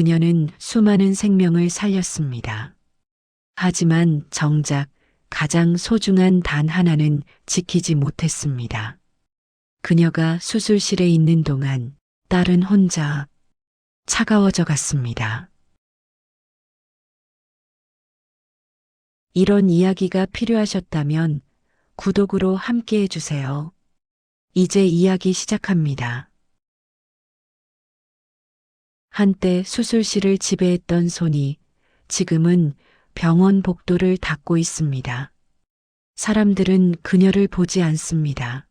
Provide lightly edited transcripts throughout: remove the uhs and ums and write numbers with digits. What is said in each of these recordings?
그녀는 수많은 생명을 살렸습니다. 하지만 정작 가장 소중한 단 하나는 지키지 못했습니다. 그녀가 수술실에 있는 동안 딸은 혼자 차가워져 갔습니다. 이런 이야기가 필요하셨다면 구독으로 함께 해주세요. 이제 이야기 시작합니다. 한때 수술실을 지배했던 손이 지금은 병원 복도를 닦고 있습니다. 사람들은 그녀를 보지 않습니다.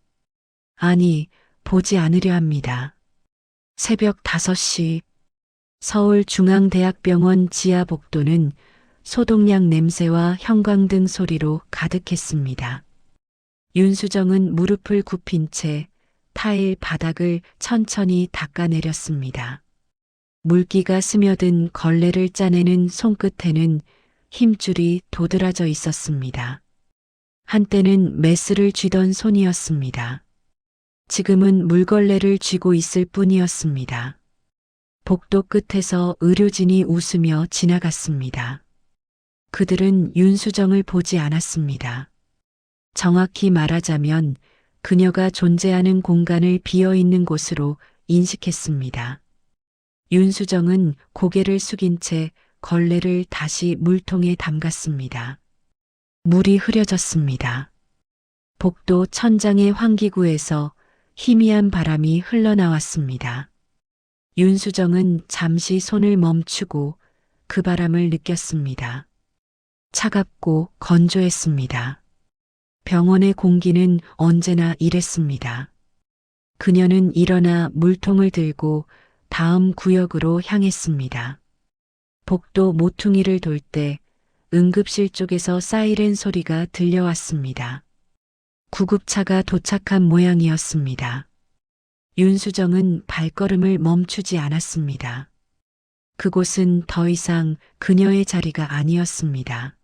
아니, 보지 않으려 합니다. 새벽 5시 서울중앙대학병원 지하 복도는 소독약 냄새와 형광등 소리로 가득했습니다. 윤수정은 무릎을 굽힌 채 타일 바닥을 천천히 닦아내렸습니다. 물기가 스며든 걸레를 짜내는 손끝에는 힘줄이 도드라져 있었습니다. 한때는 메스를 쥐던 손이었습니다. 지금은 물걸레를 쥐고 있을 뿐이었습니다. 복도 끝에서 의료진이 웃으며 지나갔습니다. 그들은 윤수정을 보지 않았습니다. 정확히 말하자면 그녀가 존재하는 공간을 비어 있는 곳으로 인식했습니다. 윤수정은 고개를 숙인 채 걸레를 다시 물통에 담갔습니다. 물이 흐려졌습니다. 복도 천장의 환기구에서 희미한 바람이 흘러나왔습니다. 윤수정은 잠시 손을 멈추고 그 바람을 느꼈습니다. 차갑고 건조했습니다. 병원의 공기는 언제나 이랬습니다. 그녀는 일어나 물통을 들고 다음 구역으로 향했습니다. 복도 모퉁이를 돌 때 응급실 쪽에서 사이렌 소리가 들려왔습니다. 구급차가 도착한 모양이었습니다. 윤수정은 발걸음을 멈추지 않았습니다. 그곳은 더 이상 그녀의 자리가 아니었습니다.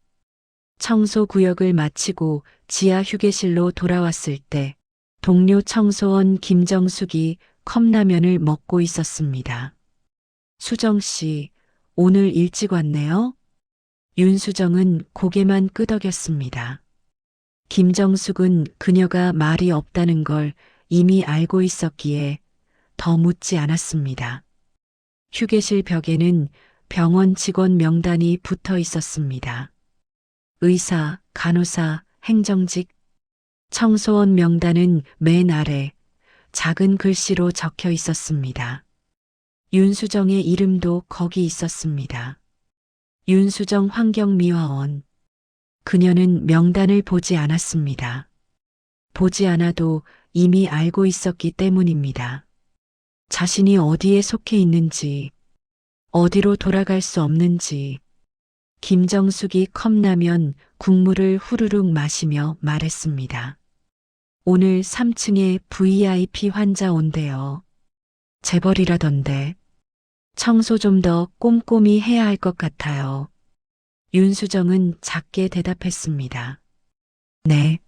청소 구역을 마치고 지하 휴게실로 돌아왔을 때 동료 청소원 김정숙이 컵라면을 먹고 있었습니다. 수정 씨, 오늘 일찍 왔네요? 윤수정은 고개만 끄덕였습니다. 김정숙은 그녀가 말이 없다는 걸 이미 알고 있었기에 더 묻지 않았습니다. 휴게실 벽에는 병원 직원 명단이 붙어 있었습니다. 의사, 간호사, 행정직, 청소원 명단은 맨 아래 작은 글씨로 적혀 있었습니다. 윤수정의 이름도 거기 있었습니다. 윤수정 환경미화원. 그녀는 명단을 보지 않았습니다. 보지 않아도 이미 알고 있었기 때문입니다. 자신이 어디에 속해 있는지, 어디로 돌아갈 수 없는지, 김정숙이 컵라면 국물을 후루룩 마시며 말했습니다. 오늘 3층에 VIP 환자 온대요. 재벌이라던데. 청소 좀 더 꼼꼼히 해야 할 것 같아요. 윤수정은 작게 대답했습니다. 네.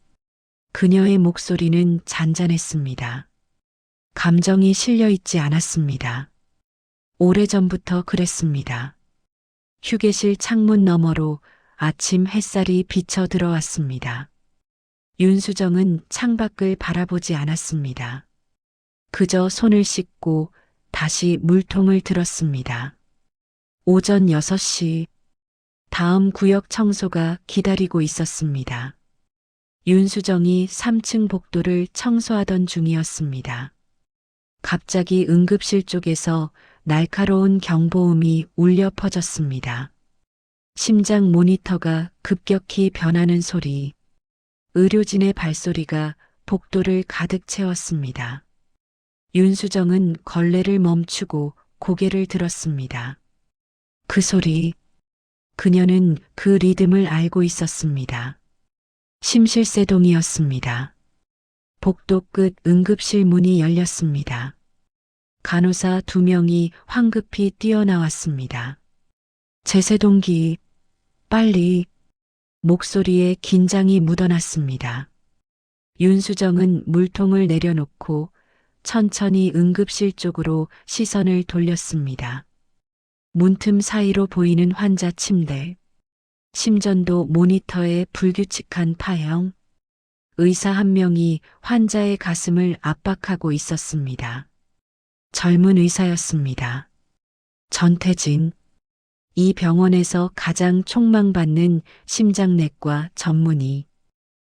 그녀의 목소리는 잔잔했습니다. 감정이 실려 있지 않았습니다. 오래전부터 그랬습니다. 휴게실 창문 너머로 아침 햇살이 비쳐 들어왔습니다. 윤수정은 창밖을 바라보지 않았습니다. 그저 손을 씻고 다시 물통을 들었습니다. 오전 6시 다음 구역 청소가 기다리고 있었습니다. 윤수정이 3층 복도를 청소하던 중이었습니다. 갑자기 응급실 쪽에서 날카로운 경보음이 울려 퍼졌습니다. 심장 모니터가 급격히 변하는 소리, 의료진의 발소리가 복도를 가득 채웠습니다. 윤수정은 걸레를 멈추고 고개를 들었습니다. 그 소리, 그녀는 그 리듬을 알고 있었습니다. 심실세동이었습니다. 복도 끝 응급실 문이 열렸습니다. 간호사 2명이 황급히 뛰어나왔습니다. 제세동기, 빨리. 목소리에 긴장이 묻어났습니다. 윤수정은 물통을 내려놓고 천천히 응급실 쪽으로 시선을 돌렸습니다. 문틈 사이로 보이는 환자 침대, 심전도 모니터의 불규칙한 파형, 의사 한 명이 환자의 가슴을 압박하고 있었습니다. 젊은 의사였습니다. 전태진. 이 병원에서 가장 촉망받는 심장내과 전문의.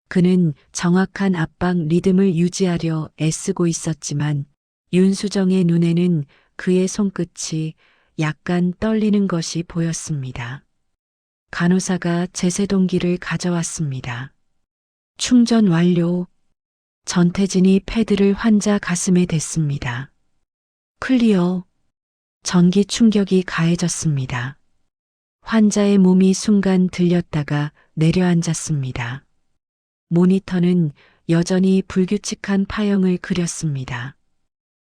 그는 정확한 압박 리듬을 유지하려 애쓰고 있었지만 윤수정의 눈에는 그의 손끝이 약간 떨리는 것이 보였습니다. 간호사가 제세동기를 가져왔습니다. 충전 완료. 전태진이 패드를 환자 가슴에 댔습니다. 클리어. 전기 충격이 가해졌습니다. 환자의 몸이 순간 들렸다가 내려앉았습니다. 모니터는 여전히 불규칙한 파형을 그렸습니다.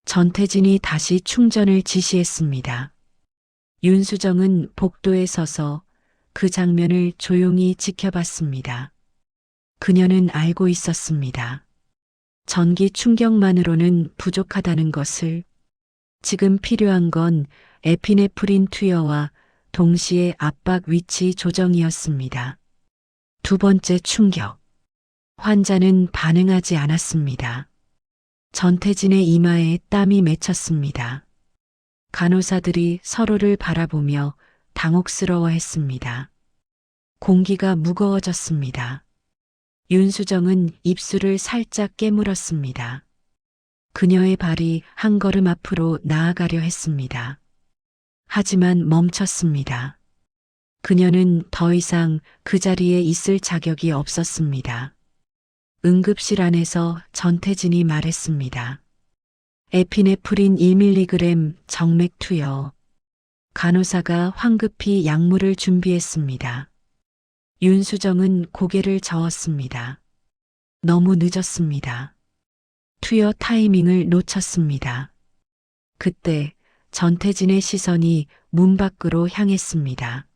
전태진이 다시 충전을 지시했습니다. 윤수정은 복도에 서서 그 장면을 조용히 지켜봤습니다. 그녀는 알고 있었습니다. 전기 충격만으로는 부족하다는 것을. 지금 필요한 건 에피네프린 투여와 동시에 압박 위치 조정이었습니다. 두 번째 충격. 환자는 반응하지 않았습니다. 전태진의 이마에 땀이 맺혔습니다. 간호사들이 서로를 바라보며 당혹스러워했습니다. 공기가 무거워졌습니다. 윤수정은 입술을 살짝 깨물었습니다. 그녀의 발이 한 걸음 앞으로 나아가려 했습니다. 하지만 멈췄습니다. 그녀는 더 이상 그 자리에 있을 자격이 없었습니다. 응급실 안에서 전태진이 말했습니다. 에피네프린 1mg 정맥 투여. 간호사가 황급히 약물을 준비했습니다. 윤수정은 고개를 저었습니다. 너무 늦었습니다. 투여 타이밍을 놓쳤습니다. 그때 전태진의 시선이 문 밖으로 향했습니다.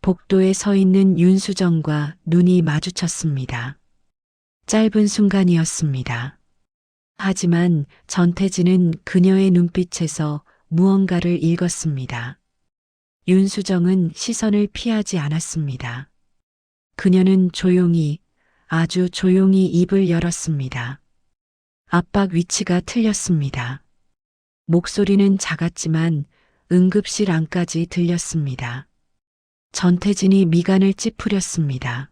복도에 서 있는 윤수정과 눈이 마주쳤습니다. 짧은 순간이었습니다. 하지만 전태진은 그녀의 눈빛에서 무언가를 읽었습니다. 윤수정은 시선을 피하지 않았습니다. 그녀는 조용히, 아주 조용히 입을 열었습니다. 압박 위치가 틀렸습니다. 목소리는 작았지만 응급실 안까지 들렸습니다. 전태진이 미간을 찌푸렸습니다.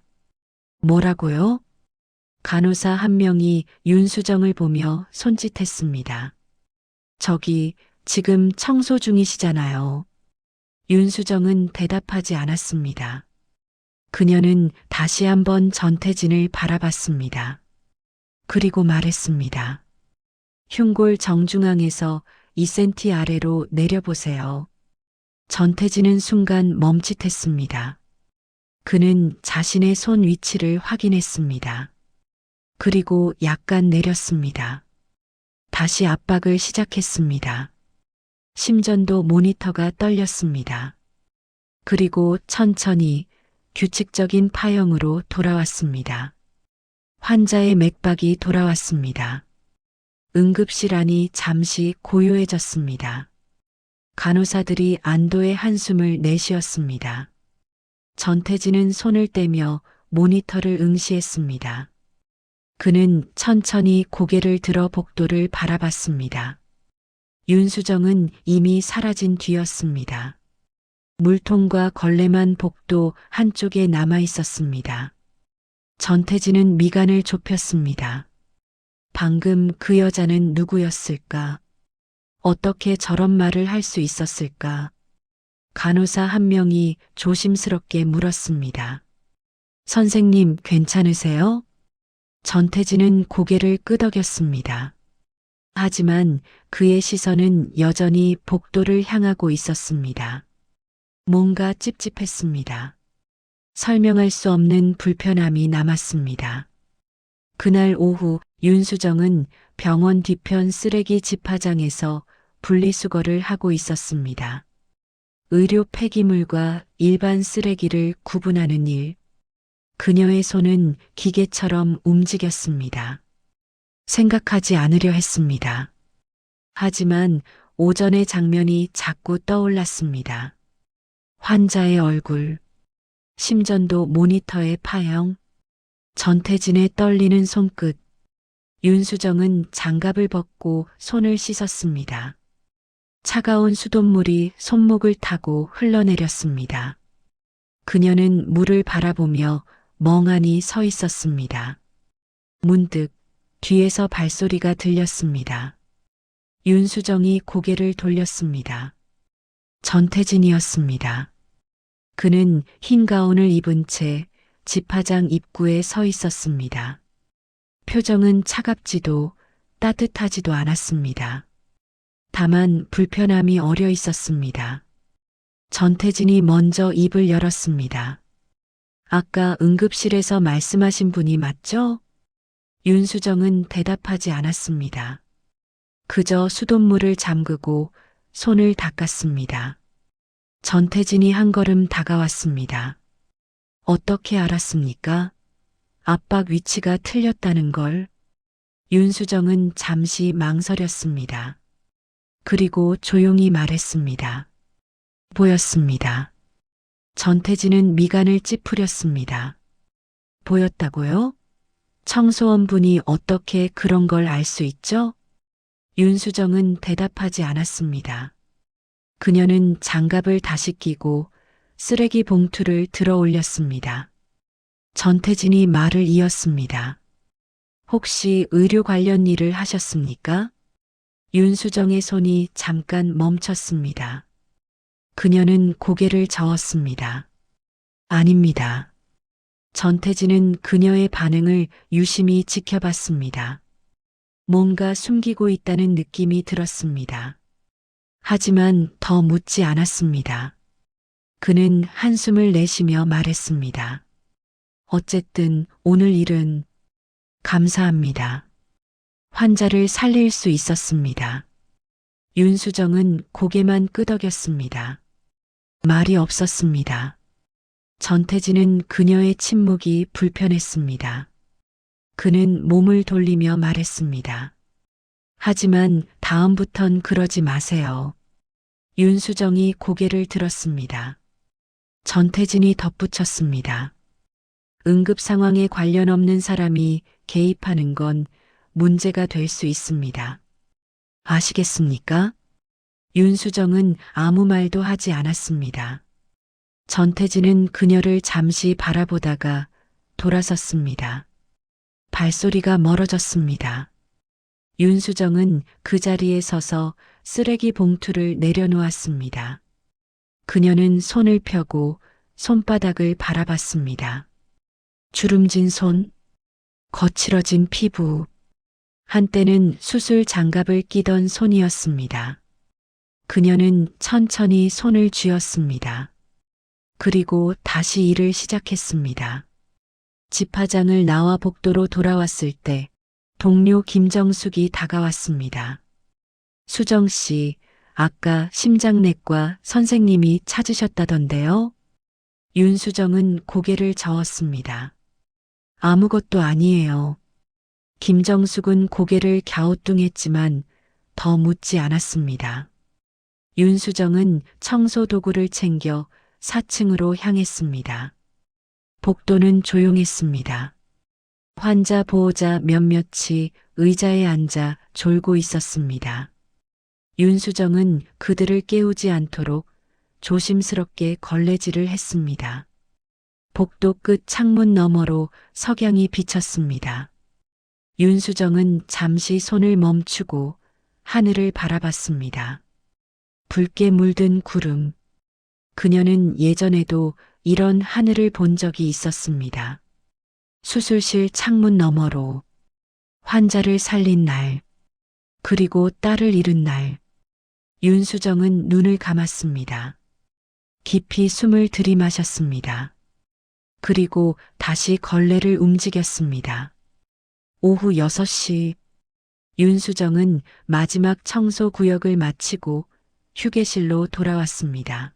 뭐라고요? 간호사 한 명이 윤수정을 보며 손짓했습니다. 저기 지금 청소 중이시잖아요. 윤수정은 대답하지 않았습니다. 그녀는 다시 한번 전태진을 바라봤습니다. 그리고 말했습니다. 흉골 정중앙에서 2cm 아래로 내려보세요. 전태진은 순간 멈칫했습니다. 그는 자신의 손 위치를 확인했습니다. 그리고 약간 내렸습니다. 다시 압박을 시작했습니다. 심전도 모니터가 떨렸습니다. 그리고 천천히 규칙적인 파형으로 돌아왔습니다. 환자의 맥박이 돌아왔습니다. 응급실 안이 잠시 고요해졌습니다. 간호사들이 안도의 한숨을 내쉬었습니다. 전태진은 손을 떼며 모니터를 응시했습니다. 그는 천천히 고개를 들어 복도를 바라봤습니다. 윤수정은 이미 사라진 뒤였습니다. 물통과 걸레만 복도 한쪽에 남아 있었습니다. 전태진은 미간을 좁혔습니다. 방금 그 여자는 누구였을까? 어떻게 저런 말을 할 수 있었을까? 간호사 한 명이 조심스럽게 물었습니다. 선생님, 괜찮으세요? 전태진은 고개를 끄덕였습니다. 하지만 그의 시선은 여전히 복도를 향하고 있었습니다. 뭔가 찝찝했습니다. 설명할 수 없는 불편함이 남았습니다. 그날 오후 윤수정은 병원 뒤편 쓰레기 집화장에서 분리수거를 하고 있었습니다. 의료 폐기물과 일반 쓰레기를 구분하는 일. 그녀의 손은 기계처럼 움직였습니다. 생각하지 않으려 했습니다. 하지만 오전의 장면이 자꾸 떠올랐습니다. 환자의 얼굴, 심전도 모니터의 파형, 전태진의 떨리는 손끝, 윤수정은 장갑을 벗고 손을 씻었습니다. 차가운 수돗물이 손목을 타고 흘러내렸습니다. 그녀는 물을 바라보며 멍하니 서 있었습니다. 문득 뒤에서 발소리가 들렸습니다. 윤수정이 고개를 돌렸습니다. 전태진이었습니다. 그는 흰 가운을 입은 채 집화장 입구에 서 있었습니다. 표정은 차갑지도 따뜻하지도 않았습니다. 다만 불편함이 어려 있었습니다. 전태진이 먼저 입을 열었습니다. 아까 응급실에서 말씀하신 분이 맞죠? 윤수정은 대답하지 않았습니다. 그저 수돗물을 잠그고 손을 닦았습니다. 전태진이 한 걸음 다가왔습니다. 어떻게 알았습니까? 압박 위치가 틀렸다는 걸. 윤수정은 잠시 망설였습니다. 그리고 조용히 말했습니다. 보였습니다. 전태진은 미간을 찌푸렸습니다. 보였다고요? 청소원분이 어떻게 그런 걸 알 수 있죠? 윤수정은 대답하지 않았습니다. 그녀는 장갑을 다시 끼고 쓰레기 봉투를 들어 올렸습니다. 전태진이 말을 이었습니다. 혹시 의료 관련 일을 하셨습니까? 윤수정의 손이 잠깐 멈췄습니다. 그녀는 고개를 저었습니다. 아닙니다. 전태진은 그녀의 반응을 유심히 지켜봤습니다. 뭔가 숨기고 있다는 느낌이 들었습니다. 하지만 더 묻지 않았습니다. 그는 한숨을 내쉬며 말했습니다. 어쨌든 오늘 일은 감사합니다. 환자를 살릴 수 있었습니다. 윤수정은 고개만 끄덕였습니다. 말이 없었습니다. 전태진은 그녀의 침묵이 불편했습니다. 그는 몸을 돌리며 말했습니다. 하지만 다음부턴 그러지 마세요. 윤수정이 고개를 들었습니다. 전태진이 덧붙였습니다. 응급 상황에 관련 없는 사람이 개입하는 건 문제가 될 수 있습니다. 아시겠습니까? 윤수정은 아무 말도 하지 않았습니다. 전태진은 그녀를 잠시 바라보다가 돌아섰습니다. 발소리가 멀어졌습니다. 윤수정은 그 자리에 서서 쓰레기 봉투를 내려놓았습니다. 그녀는 손을 펴고 손바닥을 바라봤습니다. 주름진 손, 거칠어진 피부, 한때는 수술 장갑을 끼던 손이었습니다. 그녀는 천천히 손을 쥐었습니다. 그리고 다시 일을 시작했습니다. 집화장을 나와 복도로 돌아왔을 때 동료 김정숙이 다가왔습니다. 수정 씨, 아까 심장내과 선생님이 찾으셨다던데요? 윤수정은 고개를 저었습니다. 아무것도 아니에요. 김정숙은 고개를 갸우뚱했지만 더 묻지 않았습니다. 윤수정은 청소 도구를 챙겨 4층으로 향했습니다. 복도는 조용했습니다. 환자 보호자 몇몇이 의자에 앉아 졸고 있었습니다. 윤수정은 그들을 깨우지 않도록 조심스럽게 걸레질을 했습니다. 복도 끝 창문 너머로 석양이 비쳤습니다. 윤수정은 잠시 손을 멈추고 하늘을 바라봤습니다. 붉게 물든 구름. 그녀는 예전에도 이런 하늘을 본 적이 있었습니다. 수술실 창문 너머로 환자를 살린 날, 그리고 딸을 잃은 날. 윤수정은 눈을 감았습니다. 깊이 숨을 들이마셨습니다. 그리고 다시 걸레를 움직였습니다. 오후 6시, 윤수정은 마지막 청소 구역을 마치고 휴게실로 돌아왔습니다.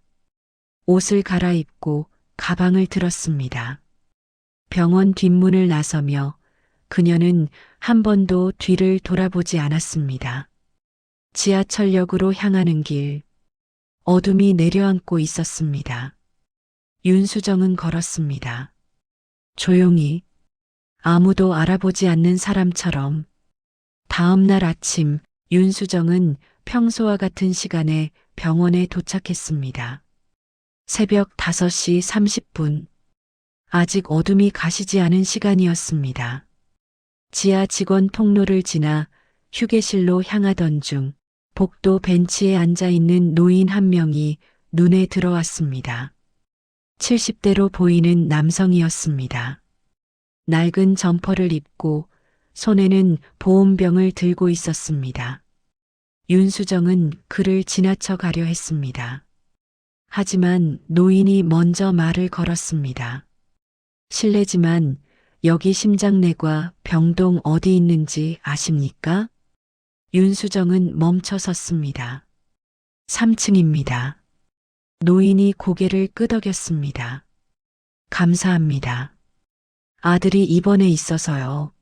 옷을 갈아입고 가방을 들었습니다. 병원 뒷문을 나서며 그녀는 한 번도 뒤를 돌아보지 않았습니다. 지하철역으로 향하는 길, 어둠이 내려앉고 있었습니다. 윤수정은 걸었습니다. 조용히, 아무도 알아보지 않는 사람처럼. 다음 날 아침, 윤수정은 평소와 같은 시간에 병원에 도착했습니다. 새벽 5시 30분. 아직 어둠이 가시지 않은 시간이었습니다. 지하 직원 통로를 지나 휴게실로 향하던 중 복도 벤치에 앉아 있는 노인 한 명이 눈에 들어왔습니다. 70대로 보이는 남성이었습니다. 낡은 점퍼를 입고 손에는 보온병을 들고 있었습니다. 윤수정은 그를 지나쳐 가려 했습니다. 하지만 노인이 먼저 말을 걸었습니다. 실례지만 여기 심장내과 병동 어디 있는지 아십니까? 윤수정은 멈춰 섰습니다. 3층입니다. 노인이 고개를 끄덕였습니다. 감사합니다. 아들이 입원해 있어서요.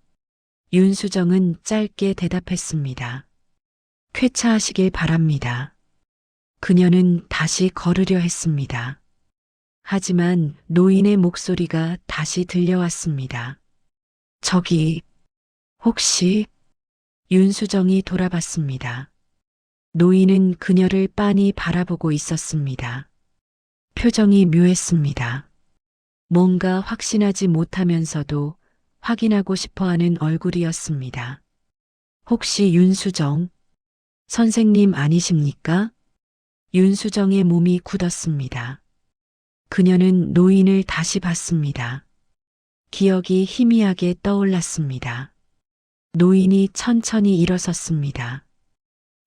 윤수정은 짧게 대답했습니다. 쾌차하시길 바랍니다. 그녀는 다시 걸으려 했습니다. 하지만 노인의 목소리가 다시 들려왔습니다. 저기, 혹시? 윤수정이 돌아봤습니다. 노인은 그녀를 빤히 바라보고 있었습니다. 표정이 묘했습니다. 뭔가 확신하지 못하면서도 확인하고 싶어하는 얼굴이었습니다. 혹시 윤수정 선생님 아니십니까? 윤수정의 몸이 굳었습니다. 그녀는 노인을 다시 봤습니다. 기억이 희미하게 떠올랐습니다. 노인이 천천히 일어섰습니다.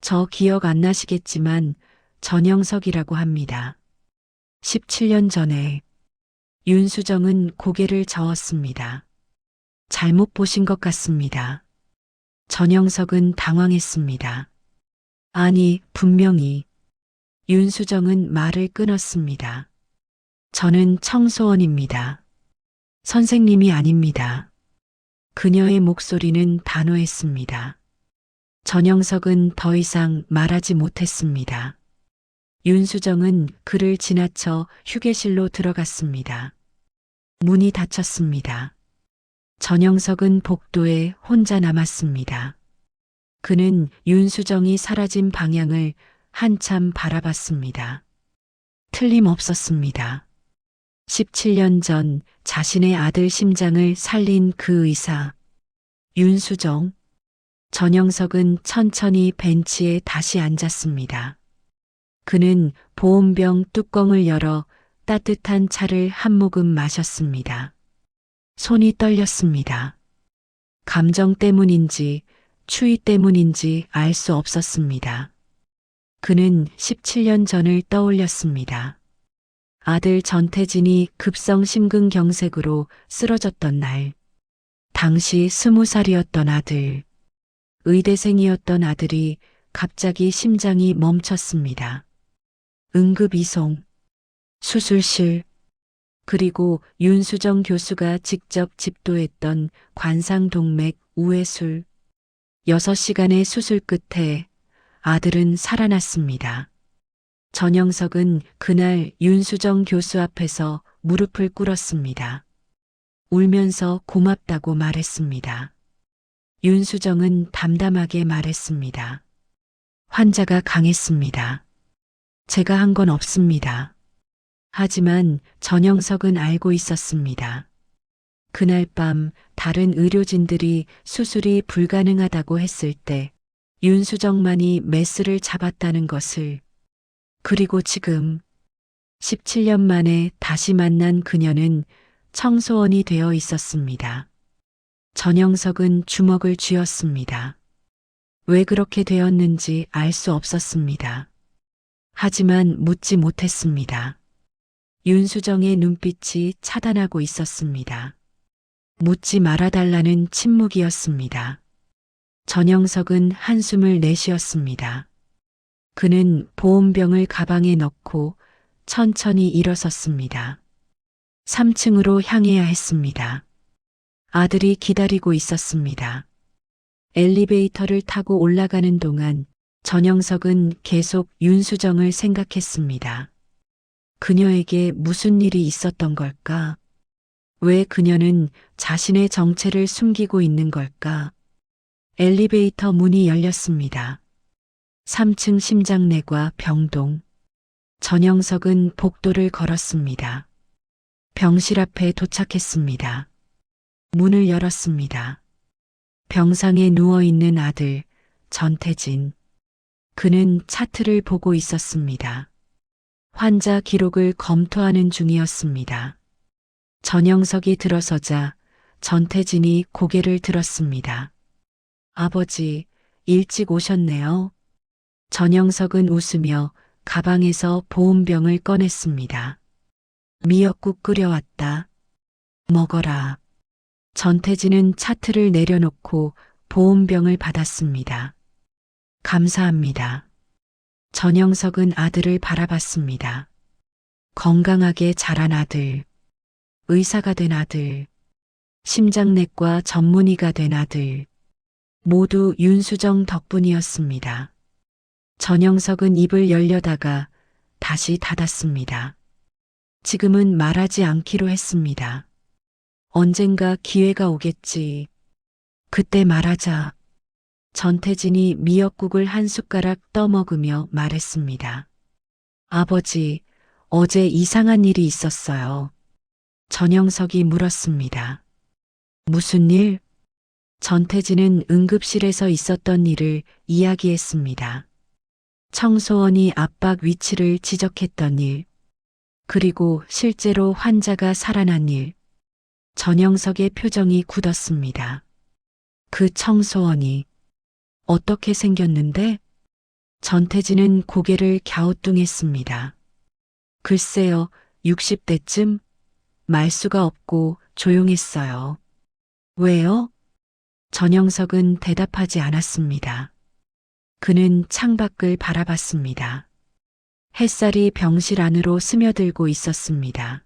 저 기억 안 나시겠지만 전영석이라고 합니다. 17년 전에. 윤수정은 고개를 저었습니다. 잘못 보신 것 같습니다. 전영석은 당황했습니다. 아니, 분명히. 윤수정은 말을 끊었습니다. 저는 청소원입니다. 선생님이 아닙니다. 그녀의 목소리는 단호했습니다. 전영석은 더 이상 말하지 못했습니다. 윤수정은 그를 지나쳐 휴게실로 들어갔습니다. 문이 닫혔습니다. 전영석은 복도에 혼자 남았습니다. 그는 윤수정이 사라진 방향을 한참 바라봤습니다. 틀림없었습니다. 17년 전 자신의 아들 심장을 살린 그 의사, 윤수정. 전영석은 천천히 벤치에 다시 앉았습니다. 그는 보온병 뚜껑을 열어 따뜻한 차를 한 모금 마셨습니다. 손이 떨렸습니다. 감정 때문인지 추위 때문인지 알 수 없었습니다. 그는 17년 전을 떠올렸습니다. 아들 전태진이 급성 심근경색으로 쓰러졌던 날. 당시 20살이었던 아들. 의대생이었던 아들이 갑자기 심장이 멈췄습니다. 응급 이송, 수술실, 그리고 윤수정 교수가 직접 집도했던 관상동맥 우회술. 6시간의 수술 끝에 아들은 살아났습니다. 전영석은 그날 윤수정 교수 앞에서 무릎을 꿇었습니다. 울면서 고맙다고 말했습니다. 윤수정은 담담하게 말했습니다. 환자가 강했습니다. 제가 한 건 없습니다. 하지만 전영석은 알고 있었습니다. 그날 밤 다른 의료진들이 수술이 불가능하다고 했을 때 윤수정만이 메스를 잡았다는 것을. 그리고 지금 17년 만에 다시 만난 그녀는 청소원이 되어 있었습니다. 전영석은 주먹을 쥐었습니다. 왜 그렇게 되었는지 알 수 없었습니다. 하지만 묻지 못했습니다. 윤수정의 눈빛이 차단하고 있었습니다. 묻지 말아달라는 침묵이었습니다. 전영석은 한숨을 내쉬었습니다. 그는 보온병을 가방에 넣고 천천히 일어섰습니다. 3층으로 향해야 했습니다. 아들이 기다리고 있었습니다. 엘리베이터를 타고 올라가는 동안 전영석은 계속 윤수정을 생각했습니다. 그녀에게 무슨 일이 있었던 걸까? 왜 그녀는 자신의 정체를 숨기고 있는 걸까? 엘리베이터 문이 열렸습니다. 3층 심장내과 병동. 전영석은 복도를 걸었습니다. 병실 앞에 도착했습니다. 문을 열었습니다. 병상에 누워있는 아들, 전태진. 그는 차트를 보고 있었습니다. 환자 기록을 검토하는 중이었습니다. 전영석이 들어서자 전태진이 고개를 들었습니다. 아버지, 일찍 오셨네요. 전영석은 웃으며 가방에서 보온병을 꺼냈습니다. 미역국 끓여왔다. 먹어라. 전태진은 차트를 내려놓고 보온병을 받았습니다. 감사합니다. 전영석은 아들을 바라봤습니다. 건강하게 자란 아들, 의사가 된 아들, 심장내과 전문의가 된 아들, 모두 윤수정 덕분이었습니다. 전영석은 입을 열려다가 다시 닫았습니다. 지금은 말하지 않기로 했습니다. 언젠가 기회가 오겠지. 그때 말하자. 전태진이 미역국을 한 숟가락 떠먹으며 말했습니다. 아버지, 어제 이상한 일이 있었어요. 전영석이 물었습니다. 무슨 일? 전태진은 응급실에서 있었던 일을 이야기했습니다. 청소원이 압박 위치를 지적했던 일, 그리고 실제로 환자가 살아난 일. 전영석의 표정이 굳었습니다. 그 청소원이 어떻게 생겼는데? 전태진은 고개를 갸우뚱했습니다. 글쎄요, 60대쯤? 말수가 없고 조용했어요. 왜요? 전영석은 대답하지 않았습니다. 그는 창밖을 바라봤습니다. 햇살이 병실 안으로 스며들고 있었습니다.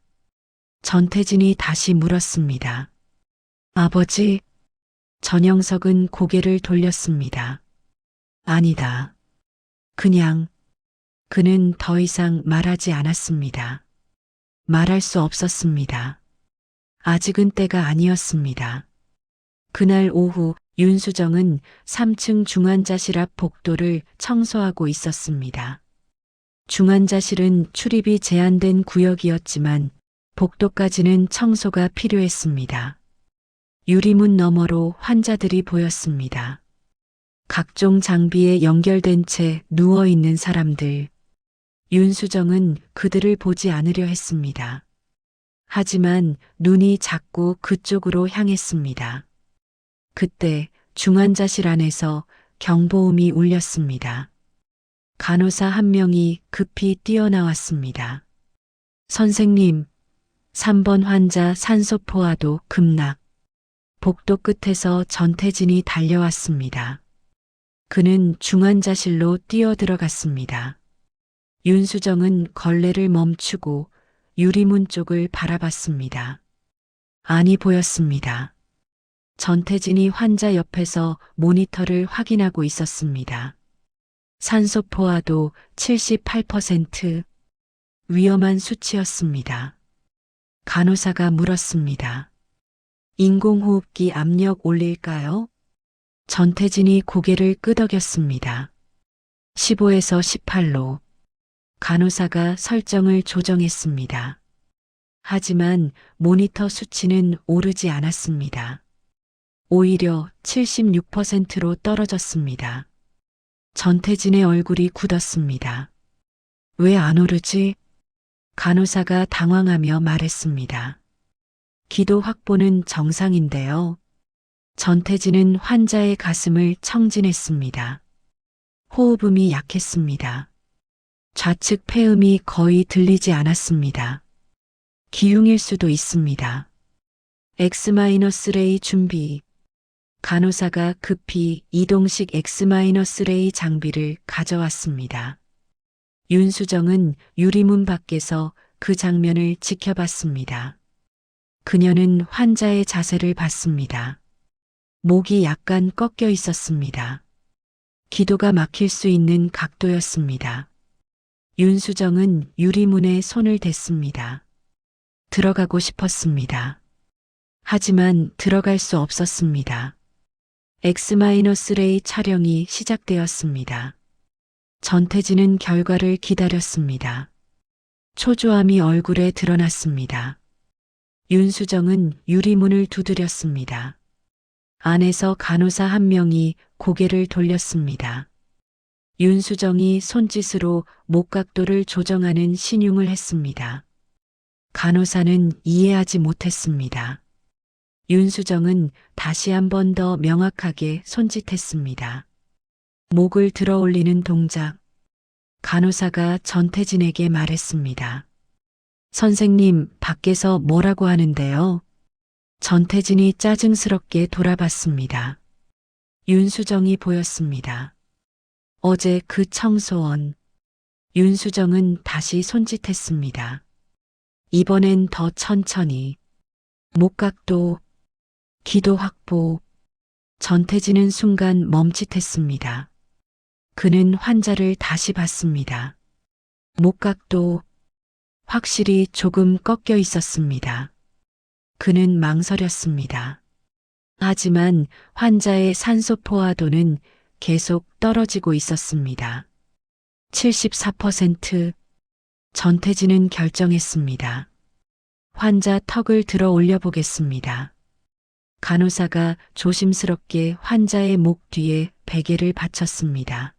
전태진이 다시 물었습니다. 아버지? 전영석은 고개를 돌렸습니다. 아니다. 그는 더 이상 말하지 않았습니다. 말할 수 없었습니다. 아직은 때가 아니었습니다. 그날 오후 윤수정은 3층 중환자실 앞 복도를 청소하고 있었습니다. 중환자실은 출입이 제한된 구역이었지만 복도까지는 청소가 필요했습니다. 유리문 너머로 환자들이 보였습니다. 각종 장비에 연결된 채 누워있는 사람들. 윤수정은 그들을 보지 않으려 했습니다. 하지만 눈이 자꾸 그쪽으로 향했습니다. 그때 중환자실 안에서 경보음이 울렸습니다. 간호사 한 명이 급히 뛰어나왔습니다. 선생님, 3번 환자 산소 포화도 급락. 복도 끝에서 전태진이 달려왔습니다. 그는 중환자실로 뛰어들어갔습니다. 윤수정은 걸레를 멈추고 유리문 쪽을 바라봤습니다. 안이 보였습니다. 전태진이 환자 옆에서 모니터를 확인하고 있었습니다. 산소 포화도 78%. 위험한 수치였습니다. 간호사가 물었습니다. 인공호흡기 압력 올릴까요? 전태진이 고개를 끄덕였습니다. 15에서 18로. 간호사가 설정을 조정했습니다. 하지만 모니터 수치는 오르지 않았습니다. 오히려 76%로 떨어졌습니다. 전태진의 얼굴이 굳었습니다. 왜 안 오르지? 간호사가 당황하며 말했습니다. 기도 확보는 정상인데요. 전태진은 환자의 가슴을 청진했습니다. 호흡음이 약했습니다. 좌측 폐음이 거의 들리지 않았습니다. 기흉일 수도 있습니다. X-레이 준비. 간호사가 급히 이동식 X-레이 장비를 가져왔습니다. 윤수정은 유리문 밖에서 그 장면을 지켜봤습니다. 그녀는 환자의 자세를 봤습니다. 목이 약간 꺾여 있었습니다. 기도가 막힐 수 있는 각도였습니다. 윤수정은 유리문에 손을 댔습니다. 들어가고 싶었습니다. 하지만 들어갈 수 없었습니다. X-레이 촬영이 시작되었습니다. 전태진은 결과를 기다렸습니다. 초조함이 얼굴에 드러났습니다. 윤수정은 유리문을 두드렸습니다. 안에서 간호사 한 명이 고개를 돌렸습니다. 윤수정이 손짓으로 목 각도를 조정하는 신용을 했습니다. 간호사는 이해하지 못했습니다. 윤수정은 다시 한 번 더 명확하게 손짓했습니다. 목을 들어 올리는 동작. 간호사가 전태진에게 말했습니다. 선생님, 밖에서 뭐라고 하는데요? 전태진이 짜증스럽게 돌아봤습니다. 윤수정이 보였습니다. 어제 그 청소원. 윤수정은 다시 손짓했습니다. 이번엔 더 천천히. 목각도, 기도 확보. 전태진은 순간 멈칫했습니다. 그는 환자를 다시 봤습니다. 목각도 확실히 조금 꺾여 있었습니다. 그는 망설였습니다. 하지만 환자의 산소 포화도는 계속 떨어지고 있었습니다. 74%. 전태진은 결정했습니다. 환자 턱을 들어 올려 보겠습니다. 간호사가 조심스럽게 환자의 목 뒤에 베개를 받쳤습니다.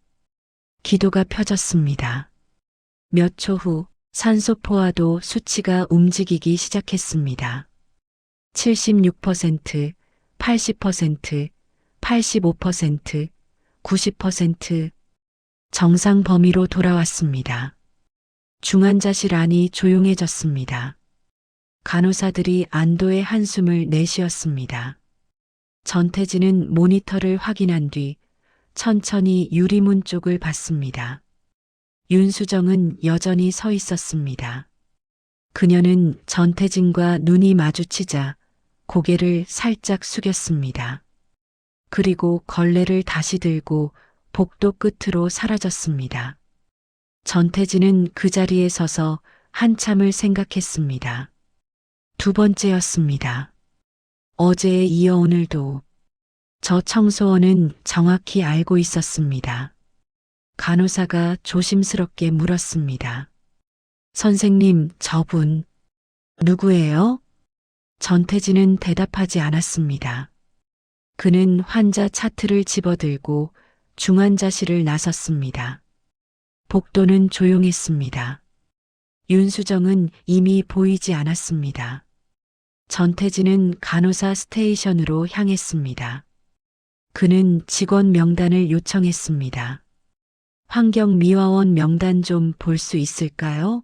기도가 펴졌습니다. 몇 초 후 산소 포화도 수치가 움직이기 시작했습니다. 76%, 80%, 85%, 90% 정상 범위로 돌아왔습니다. 중환자실 안이 조용해졌습니다. 간호사들이 안도의 한숨을 내쉬었습니다. 전태진은 모니터를 확인한 뒤 천천히 유리문 쪽을 봤습니다. 윤수정은 여전히 서 있었습니다. 그녀는 전태진과 눈이 마주치자 고개를 살짝 숙였습니다. 그리고 걸레를 다시 들고 복도 끝으로 사라졌습니다. 전태진은 그 자리에 서서 한참을 생각했습니다. 두 번째였습니다. 어제에 이어 오늘도 저 청소원은 정확히 알고 있었습니다. 간호사가 조심스럽게 물었습니다. 선생님, 저분 누구예요? 전태진은 대답하지 않았습니다. 그는 환자 차트를 집어들고 중환자실을 나섰습니다. 복도는 조용했습니다. 윤수정은 이미 보이지 않았습니다. 전태진은 간호사 스테이션으로 향했습니다. 그는 직원 명단을 요청했습니다. 환경미화원 명단 좀 볼 수 있을까요?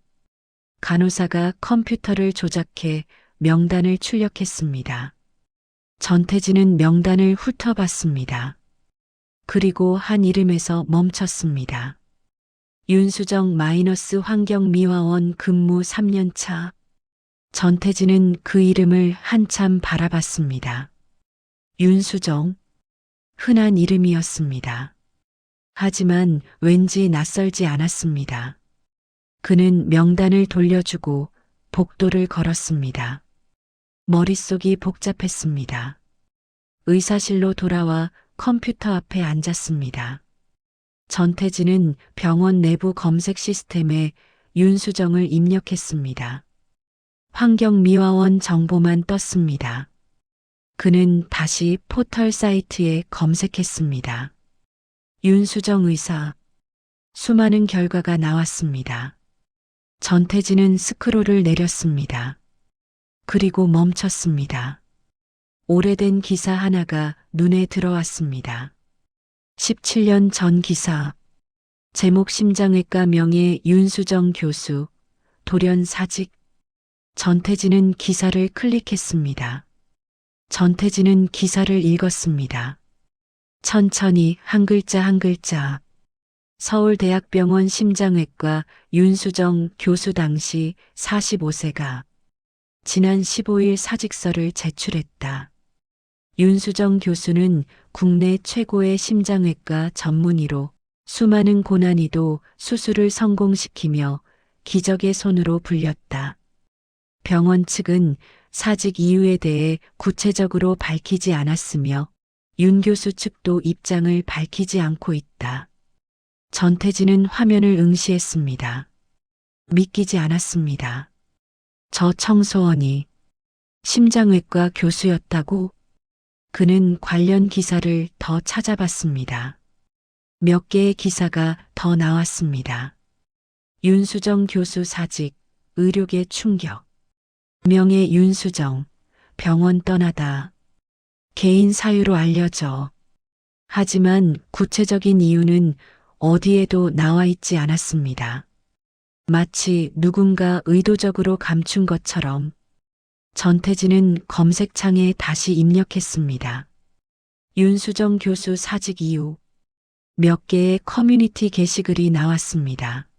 간호사가 컴퓨터를 조작해 명단을 출력했습니다. 전태진은 명단을 훑어봤습니다. 그리고 한 이름에서 멈췄습니다. 윤수정 마이너스 환경미화원 근무 3년차. 전태진은 그 이름을 한참 바라봤습니다. 윤수정. 흔한 이름이었습니다. 하지만 왠지 낯설지 않았습니다. 그는 명단을 돌려주고 복도를 걸었습니다. 머릿속이 복잡했습니다. 의사실로 돌아와 컴퓨터 앞에 앉았습니다. 전태진은 병원 내부 검색 시스템에 윤수정을 입력했습니다. 환경미화원 정보만 떴습니다. 그는 다시 포털 사이트에 검색했습니다. 윤수정 의사. 수많은 결과가 나왔습니다. 전태진은 스크롤을 내렸습니다. 그리고 멈췄습니다. 오래된 기사 하나가 눈에 들어왔습니다. 17년 전 기사. 제목 심장외과 명예 윤수정 교수. 돌연 사직. 전태진은 기사를 클릭했습니다. 전태진은 기사를 읽었습니다. 천천히 한 글자 한 글자. 서울대학병원 심장외과 윤수정 교수 당시 45세가 지난 15일 사직서를 제출했다. 윤수정 교수는 국내 최고의 심장외과 전문의로 수많은 고난이도 수술을 성공시키며 기적의 손으로 불렸다. 병원 측은 사직 이유에 대해 구체적으로 밝히지 않았으며 윤 교수 측도 입장을 밝히지 않고 있다. 전태진은 화면을 응시했습니다. 믿기지 않았습니다. 저 청소원이 심장외과 교수였다고? 그는 관련 기사를 더 찾아봤습니다. 몇 개의 기사가 더 나왔습니다. 윤수정 교수 사직, 의료계 충격. 명예 윤수정, 병원 떠나다. 개인 사유로 알려져. 하지만 구체적인 이유는 어디에도 나와 있지 않았습니다. 마치 누군가 의도적으로 감춘 것처럼 전태진은 검색창에 다시 입력했습니다. 윤수정 교수 사직 이후 몇 개의 커뮤니티 게시글이 나왔습니다.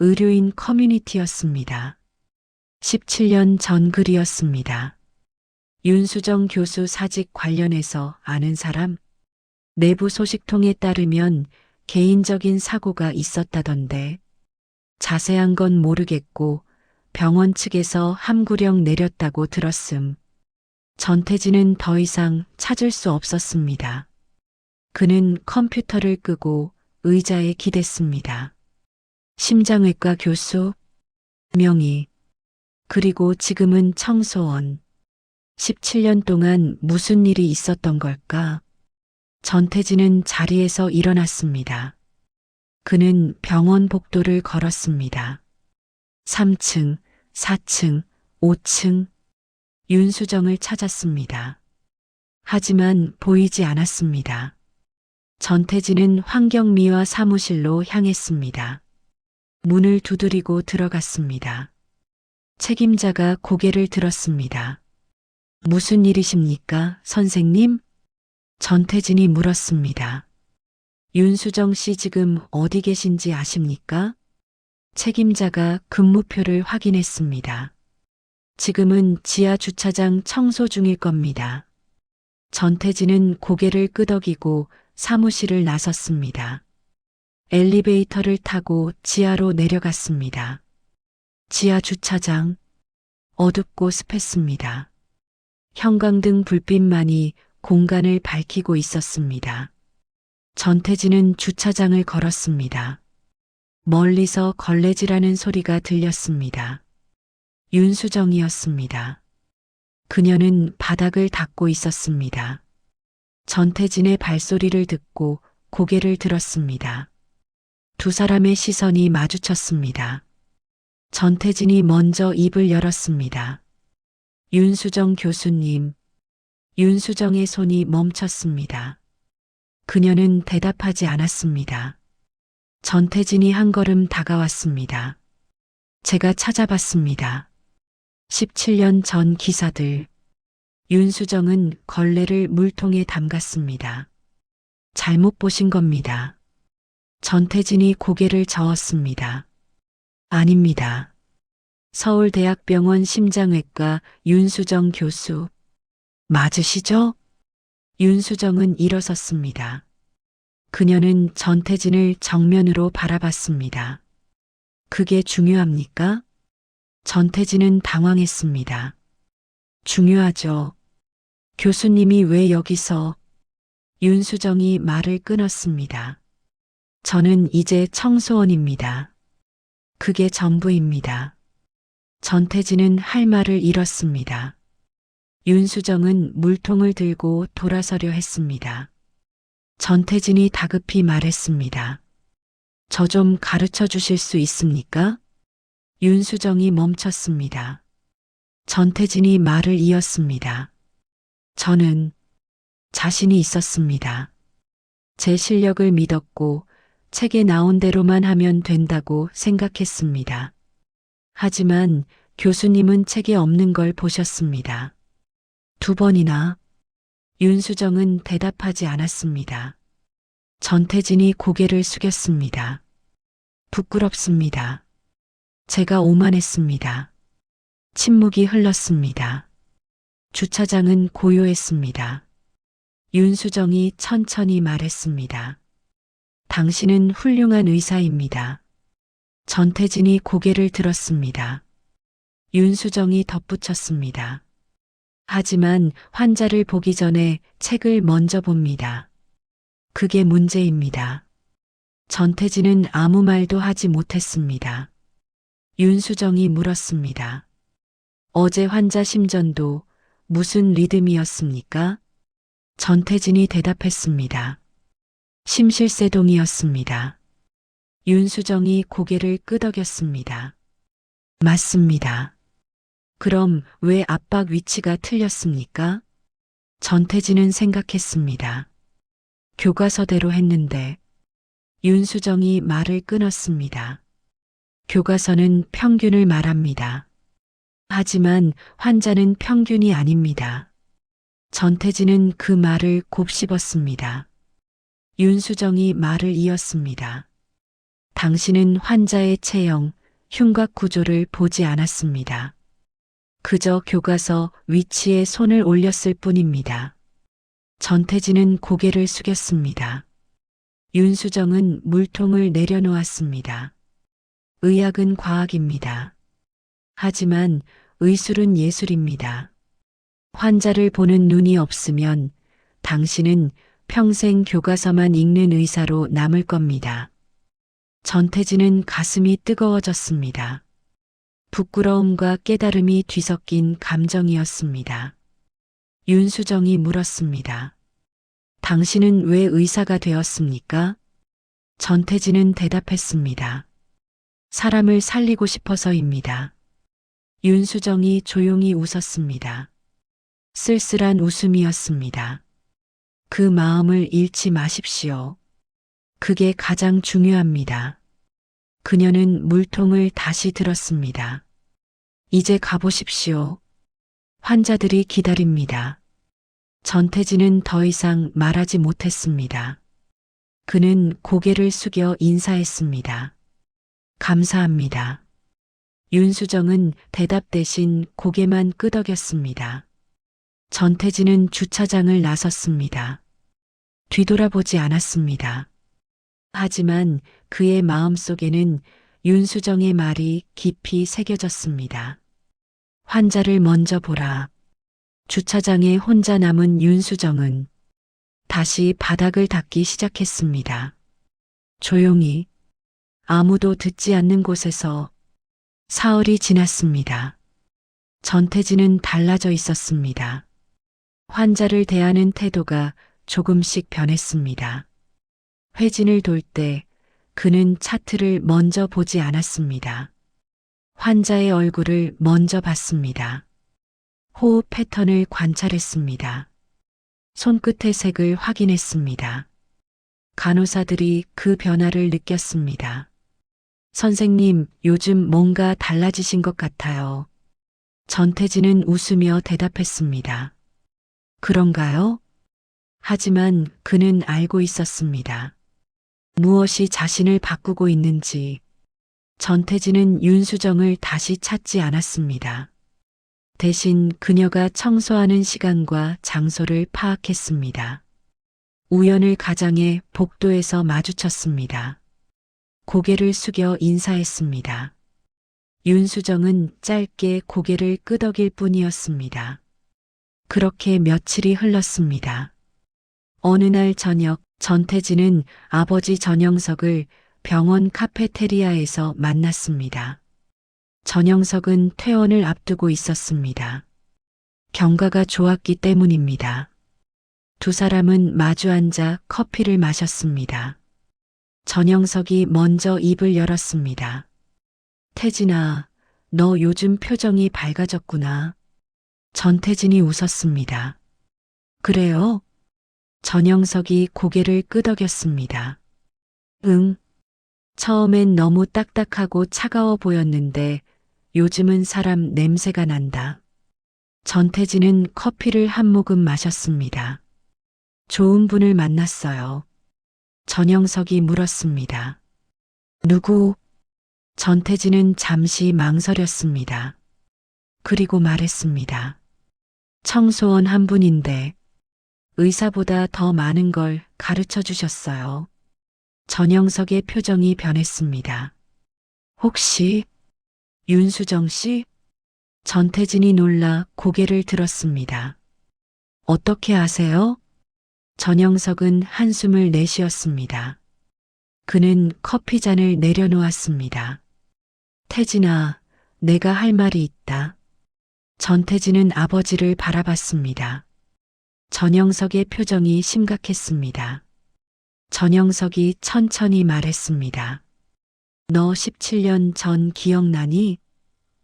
의료인 커뮤니티였습니다. 17년 전 글이었습니다. 윤수정 교수 사직 관련해서 아는 사람? 내부 소식통에 따르면 개인적인 사고가 있었다던데 자세한 건 모르겠고 병원 측에서 함구령 내렸다고 들었음. 전태진은 더 이상 찾을 수 없었습니다. 그는 컴퓨터를 끄고 의자에 기댔습니다. 심장외과 교수, 명의, 그리고 지금은 청소원. 17년 동안 무슨 일이 있었던 걸까? 전태진은 자리에서 일어났습니다. 그는 병원 복도를 걸었습니다. 3층, 4층, 5층. 윤수정을 찾았습니다. 하지만 보이지 않았습니다. 전태진은 황경미화 사무실로 향했습니다. 문을 두드리고 들어갔습니다. 책임자가 고개를 들었습니다. 무슨 일이십니까, 선생님? 전태진이 물었습니다. 윤수정 씨 지금 어디 계신지 아십니까? 책임자가 근무표를 확인했습니다. 지금은 지하 주차장 청소 중일 겁니다. 전태진은 고개를 끄덕이고 사무실을 나섰습니다. 엘리베이터를 타고 지하로 내려갔습니다. 지하 주차장, 어둡고 습했습니다. 형광등 불빛만이 공간을 밝히고 있었습니다. 전태진은 주차장을 걸었습니다. 멀리서 걸레질하는 소리가 들렸습니다. 윤수정이었습니다. 그녀는 바닥을 닦고 있었습니다. 전태진의 발소리를 듣고 고개를 들었습니다. 두 사람의 시선이 마주쳤습니다. 전태진이 먼저 입을 열었습니다. 윤수정 교수님. 윤수정의 손이 멈췄습니다. 그녀는 대답하지 않았습니다. 전태진이 한 걸음 다가왔습니다. 제가 찾아봤습니다. 17년 전 기사들. 윤수정은 걸레를 물통에 담갔습니다. 잘못 보신 겁니다. 전태진이 고개를 저었습니다. 아닙니다. 서울대학병원 심장외과 윤수정 교수. 맞으시죠? 윤수정은 일어섰습니다. 그녀는 전태진을 정면으로 바라봤습니다. 그게 중요합니까? 전태진은 당황했습니다. 중요하죠. 교수님이 왜 여기서? 윤수정이 말을 끊었습니다. 저는 이제 청소원입니다. 그게 전부입니다. 전태진은 할 말을 잃었습니다. 윤수정은 물통을 들고 돌아서려 했습니다. 전태진이 다급히 말했습니다. 저 좀 가르쳐 주실 수 있습니까? 윤수정이 멈췄습니다. 전태진이 말을 이었습니다. 저는 자신이 있었습니다. 제 실력을 믿었고 책에 나온 대로만 하면 된다고 생각했습니다. 하지만 교수님은 책에 없는 걸 보셨습니다. 2번이나. 윤수정은 대답하지 않았습니다. 전태진이 고개를 숙였습니다. 부끄럽습니다. 제가 오만했습니다. 침묵이 흘렀습니다. 주차장은 고요했습니다. 윤수정이 천천히 말했습니다. 당신은 훌륭한 의사입니다. 전태진이 고개를 들었습니다. 윤수정이 덧붙였습니다. 하지만 환자를 보기 전에 책을 먼저 봅니다. 그게 문제입니다. 전태진은 아무 말도 하지 못했습니다. 윤수정이 물었습니다. 어제 환자 심전도 무슨 리듬이었습니까? 전태진이 대답했습니다. 심실세동이었습니다. 윤수정이 고개를 끄덕였습니다. 맞습니다. 그럼 왜 압박 위치가 틀렸습니까? 전태진은 생각했습니다. 교과서대로 했는데 윤수정이 말을 끊었습니다. 교과서는 평균을 말합니다. 하지만 환자는 평균이 아닙니다. 전태진은 그 말을 곱씹었습니다. 윤수정이 말을 이었습니다. 당신은 환자의 체형, 흉곽 구조를 보지 않았습니다. 그저 교과서 위치에 손을 올렸을 뿐입니다. 전태진은 고개를 숙였습니다. 윤수정은 물통을 내려놓았습니다. 의학은 과학입니다. 하지만 의술은 예술입니다. 환자를 보는 눈이 없으면 당신은 평생 교과서만 읽는 의사로 남을 겁니다. 전태진은 가슴이 뜨거워졌습니다. 부끄러움과 깨달음이 뒤섞인 감정이었습니다. 윤수정이 물었습니다. 당신은 왜 의사가 되었습니까? 전태진은 대답했습니다. 사람을 살리고 싶어서입니다. 윤수정이 조용히 웃었습니다. 쓸쓸한 웃음이었습니다. 그 마음을 잃지 마십시오. 그게 가장 중요합니다. 그녀는 물통을 다시 들었습니다. 이제 가보십시오. 환자들이 기다립니다. 전태진은 더 이상 말하지 못했습니다. 그는 고개를 숙여 인사했습니다. 감사합니다. 윤수정은 대답 대신 고개만 끄덕였습니다. 전태진은 주차장을 나섰습니다. 뒤돌아보지 않았습니다. 하지만 그의 마음속에는 윤수정의 말이 깊이 새겨졌습니다. 환자를 먼저 보라. 주차장에 혼자 남은 윤수정은 다시 바닥을 닦기 시작했습니다. 조용히 아무도 듣지 않는 곳에서 사흘이 지났습니다. 전태진은 달라져 있었습니다. 환자를 대하는 태도가 조금씩 변했습니다. 회진을 돌 때 그는 차트를 먼저 보지 않았습니다. 환자의 얼굴을 먼저 봤습니다. 호흡 패턴을 관찰했습니다. 손끝의 색을 확인했습니다. 간호사들이 그 변화를 느꼈습니다. 선생님, 요즘 뭔가 달라지신 것 같아요. 전태진은 웃으며 대답했습니다. 그런가요? 하지만 그는 알고 있었습니다. 무엇이 자신을 바꾸고 있는지. 전태진은 윤수정을 다시 찾지 않았습니다. 대신 그녀가 청소하는 시간과 장소를 파악했습니다. 우연을 가장해 복도에서 마주쳤습니다. 고개를 숙여 인사했습니다. 윤수정은 짧게 고개를 끄덕일 뿐이었습니다. 그렇게 며칠이 흘렀습니다. 어느 날 저녁 전태진은 아버지 전영석을 병원 카페테리아에서 만났습니다. 전영석은 퇴원을 앞두고 있었습니다. 경과가 좋았기 때문입니다. 두 사람은 마주 앉아 커피를 마셨습니다. 전영석이 먼저 입을 열었습니다. 태진아, 너 요즘 표정이 밝아졌구나. 전태진이 웃었습니다. 그래요? 전영석이 고개를 끄덕였습니다. 응. 처음엔 너무 딱딱하고 차가워 보였는데 요즘은 사람 냄새가 난다. 전태진은 커피를 한 모금 마셨습니다. 좋은 분을 만났어요. 전영석이 물었습니다. 누구? 전태진은 잠시 망설였습니다. 그리고 말했습니다. 청소원 한 분인데. 의사보다 더 많은 걸 가르쳐 주셨어요. 전영석의 표정이 변했습니다. 혹시 윤수정 씨? 전태진이 놀라 고개를 들었습니다. 어떻게 아세요? 전영석은 한숨을 내쉬었습니다. 그는 커피잔을 내려놓았습니다. 태진아, 내가 할 말이 있다. 전태진은 아버지를 바라봤습니다. 전영석의 표정이 심각했습니다. 전영석이 천천히 말했습니다. 너 17년 전 기억나니?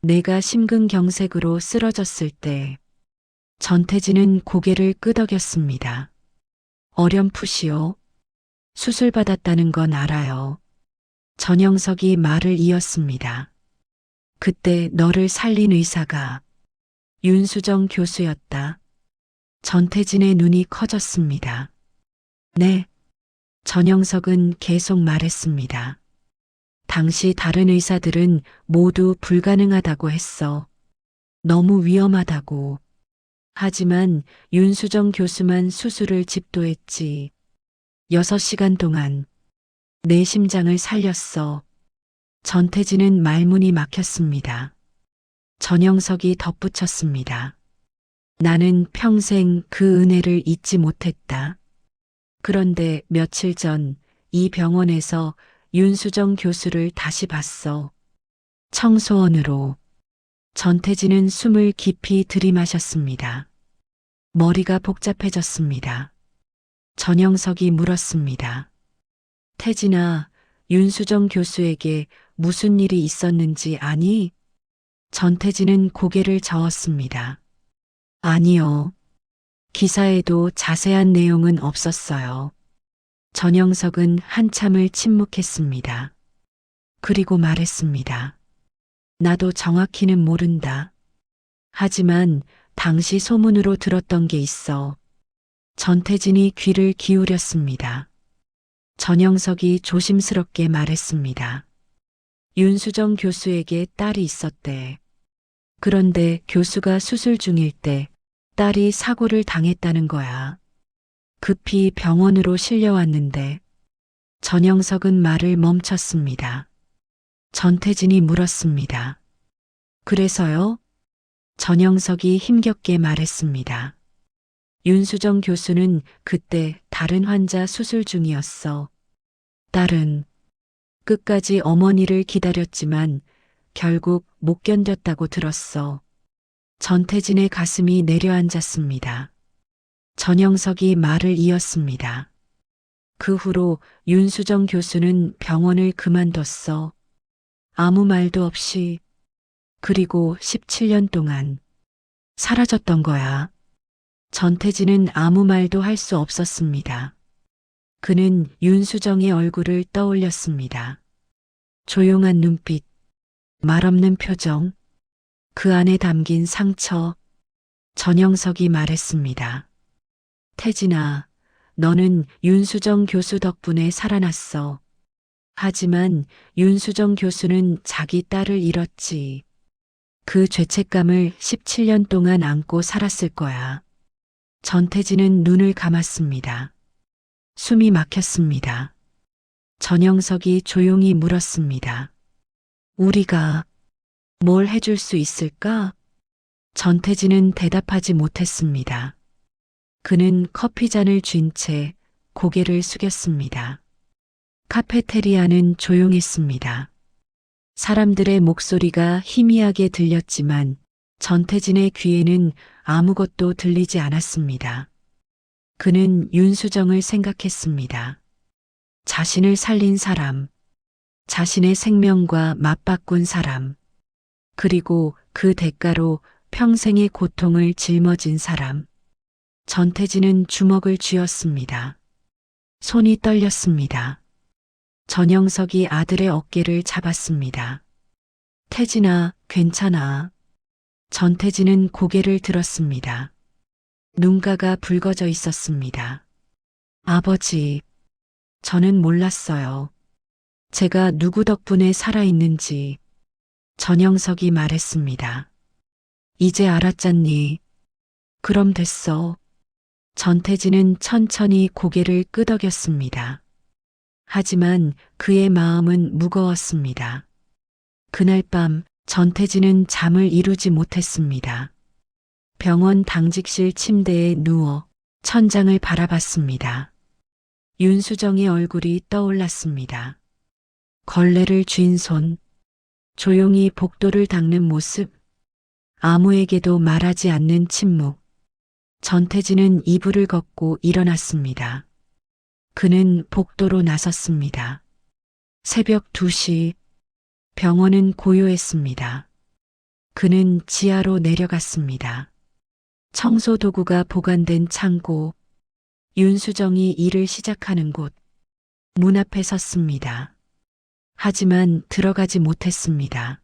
내가 심근경색으로 쓰러졌을 때 전태진은 고개를 끄덕였습니다. 어렴풋이요. 수술받았다는 건 알아요. 전영석이 말을 이었습니다. 그때 너를 살린 의사가 윤수정 교수였다. 전태진의 눈이 커졌습니다. 네. 전영석은 계속 말했습니다. 당시 다른 의사들은 모두 불가능하다고 했어. 너무 위험하다고. 하지만 윤수정 교수만 수술을 집도했지. 6시간 동안 내 심장을 살렸어. 전태진은 말문이 막혔습니다. 전영석이 덧붙였습니다. 나는 평생 그 은혜를 잊지 못했다. 그런데 며칠 전 이 병원에서 윤수정 교수를 다시 봤어. 청소원으로. 전태진은 숨을 깊이 들이마셨습니다. 머리가 복잡해졌습니다. 전영석이 물었습니다. 태진아, 윤수정 교수에게 무슨 일이 있었는지 아니? 전태진은 고개를 저었습니다. 아니요. 기사에도 자세한 내용은 없었어요. 전영석은 한참을 침묵했습니다. 그리고 말했습니다. 나도 정확히는 모른다. 하지만 당시 소문으로 들었던 게 있어. 전태진이 귀를 기울였습니다. 전영석이 조심스럽게 말했습니다. 윤수정 교수에게 딸이 있었대. 그런데 교수가 수술 중일 때 딸이 사고를 당했다는 거야. 급히 병원으로 실려왔는데 전영석은 말을 멈췄습니다. 전태진이 물었습니다. 그래서요? 전영석이 힘겹게 말했습니다. 윤수정 교수는 그때 다른 환자 수술 중이었어. 딸은 끝까지 어머니를 기다렸지만 결국 못 견뎠다고 들었어. 전태진의 가슴이 내려앉았습니다. 전영석이 말을 이었습니다. 그 후로 윤수정 교수는 병원을 그만뒀어. 아무 말도 없이. 그리고 17년 동안 사라졌던 거야. 전태진은 아무 말도 할 수 없었습니다. 그는 윤수정의 얼굴을 떠올렸습니다. 조용한 눈빛, 말없는 표정, 그 안에 담긴 상처. 전영석이 말했습니다. 태진아, 너는 윤수정 교수 덕분에 살아났어. 하지만 윤수정 교수는 자기 딸을 잃었지. 그 죄책감을 17년 동안 안고 살았을 거야. 전태진은 눈을 감았습니다. 숨이 막혔습니다. 전영석이 조용히 물었습니다. 우리가 뭘 해줄 수 있을까? 전태진은 대답하지 못했습니다. 그는 커피잔을 쥔 채 고개를 숙였습니다. 카페테리아는 조용했습니다. 사람들의 목소리가 희미하게 들렸지만 전태진의 귀에는 아무것도 들리지 않았습니다. 그는 윤수정을 생각했습니다. 자신을 살린 사람, 자신의 생명과 맞바꾼 사람, 그리고 그 대가로 평생의 고통을 짊어진 사람. 전태진은 주먹을 쥐었습니다. 손이 떨렸습니다. 전영석이 아들의 어깨를 잡았습니다. 태진아, 괜찮아. 전태진은 고개를 들었습니다. 눈가가 붉어져 있었습니다. 아버지, 저는 몰랐어요. 제가 누구 덕분에 살아있는지. 전영석이 말했습니다. 이제 알았잖니. 그럼 됐어. 전태진은 천천히 고개를 끄덕였습니다. 하지만 그의 마음은 무거웠습니다. 그날 밤 전태진은 잠을 이루지 못했습니다. 병원 당직실 침대에 누워 천장을 바라봤습니다. 윤수정의 얼굴이 떠올랐습니다. 걸레를 쥔 손, 조용히 복도를 닦는 모습, 아무에게도 말하지 않는 침묵. 전태진은 이불을 걷고 일어났습니다. 그는 복도로 나섰습니다. 새벽 2시, 병원은 고요했습니다. 그는 지하로 내려갔습니다. 청소 도구가 보관된 창고, 윤수정이 일을 시작하는 곳, 문 앞에 섰습니다. 하지만 들어가지 못했습니다.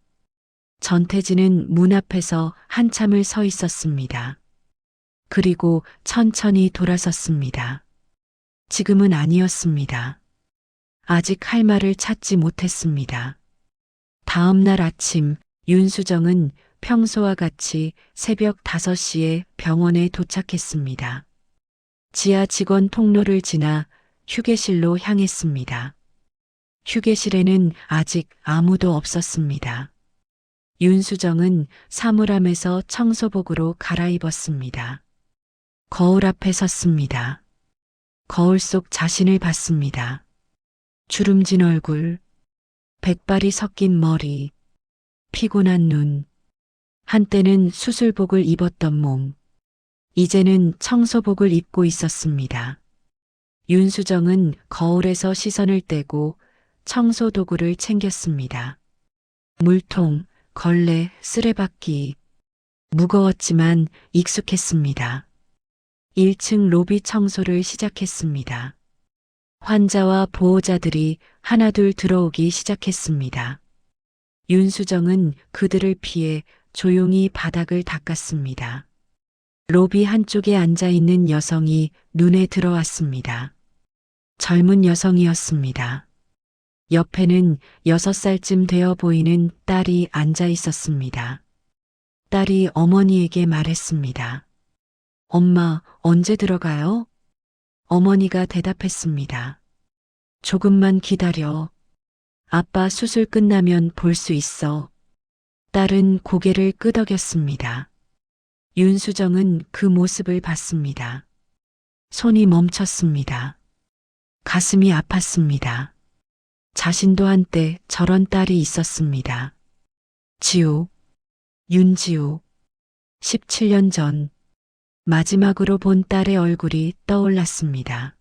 전태진은 문 앞에서 한참을 서 있었습니다. 그리고 천천히 돌아섰습니다. 지금은 아니었습니다. 아직 할 말을 찾지 못했습니다. 다음 날 아침 윤수정은 평소와 같이 새벽 5시에 병원에 도착했습니다. 지하 직원 통로를 지나 휴게실로 향했습니다. 휴게실에는 아직 아무도 없었습니다. 윤수정은 사물함에서 청소복으로 갈아입었습니다. 거울 앞에 섰습니다. 거울 속 자신을 봤습니다. 주름진 얼굴, 백발이 섞인 머리, 피곤한 눈, 한때는 수술복을 입었던 몸, 이제는 청소복을 입고 있었습니다. 윤수정은 거울에서 시선을 떼고 청소 도구를 챙겼습니다. 물통, 걸레, 쓰레받기. 무거웠지만 익숙했습니다. 1층 로비 청소를 시작했습니다. 환자와 보호자들이 하나둘 들어오기 시작했습니다. 윤수정은 그들을 피해 조용히 바닥을 닦았습니다. 로비 한쪽에 앉아 있는 여성이 눈에 들어왔습니다. 젊은 여성이었습니다. 옆에는 6살쯤 되어 보이는 딸이 앉아 있었습니다. 딸이 어머니에게 말했습니다. 엄마, 언제 들어가요? 어머니가 대답했습니다. 조금만 기다려. 아빠 수술 끝나면 볼 수 있어. 딸은 고개를 끄덕였습니다. 윤수정은 그 모습을 봤습니다. 손이 멈췄습니다. 가슴이 아팠습니다. 자신도 한때 저런 딸이 있었습니다. 지우, 윤지우. 17년 전 마지막으로 본 딸의 얼굴이 떠올랐습니다.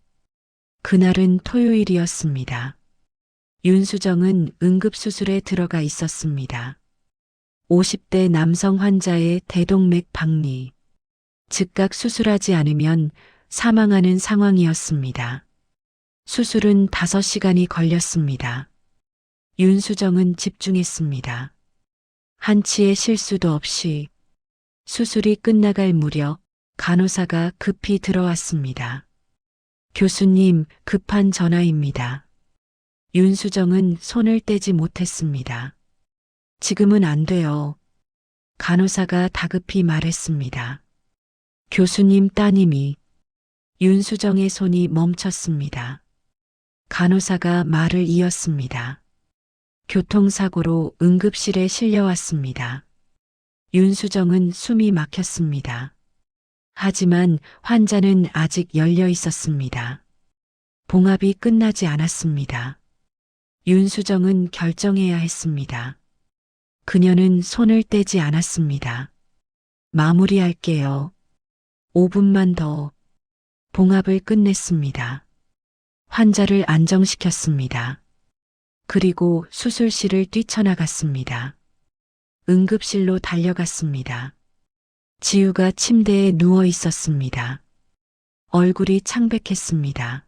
그날은 토요일이었습니다. 윤수정은 응급수술에 들어가 있었습니다. 50대 남성 환자의 대동맥 박리. 즉각 수술하지 않으면 사망하는 상황이었습니다. 수술은 5시간이 걸렸습니다. 윤수정은 집중했습니다. 한치의 실수도 없이 수술이 끝나갈 무렵 간호사가 급히 들어왔습니다. 교수님, 급한 전화입니다. 윤수정은 손을 떼지 못했습니다. 지금은 안 돼요. 간호사가 다급히 말했습니다. 교수님 따님이. 윤수정의 손이 멈췄습니다. 간호사가 말을 이었습니다. 교통사고로 응급실에 실려왔습니다. 윤수정은 숨이 막혔습니다. 하지만 환자는 아직 열려 있었습니다. 봉합이 끝나지 않았습니다. 윤수정은 결정해야 했습니다. 그녀는 손을 떼지 않았습니다. 마무리할게요. 5분만 더. 봉합을 끝냈습니다. 환자를 안정시켰습니다. 그리고 수술실을 뛰쳐나갔습니다. 응급실로 달려갔습니다. 지우가 침대에 누워 있었습니다. 얼굴이 창백했습니다.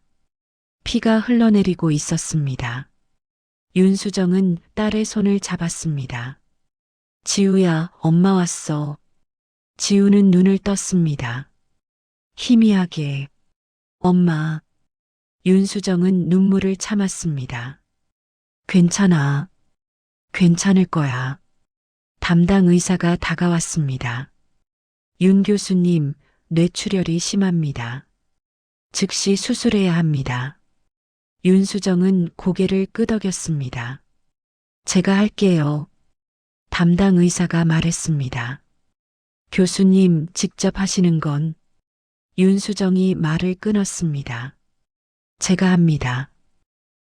피가 흘러내리고 있었습니다. 윤수정은 딸의 손을 잡았습니다. 지우야, 엄마 왔어. 지우는 눈을 떴습니다. 희미하게. 엄마. 윤수정은 눈물을 참았습니다. 괜찮아. 괜찮을 거야. 담당 의사가 다가왔습니다. 윤 교수님, 뇌출혈이 심합니다. 즉시 수술해야 합니다. 윤수정은 고개를 끄덕였습니다. 제가 할게요. 담당 의사가 말했습니다. 교수님 직접 하시는 건 윤수정이 말을 끊었습니다. 제가 합니다.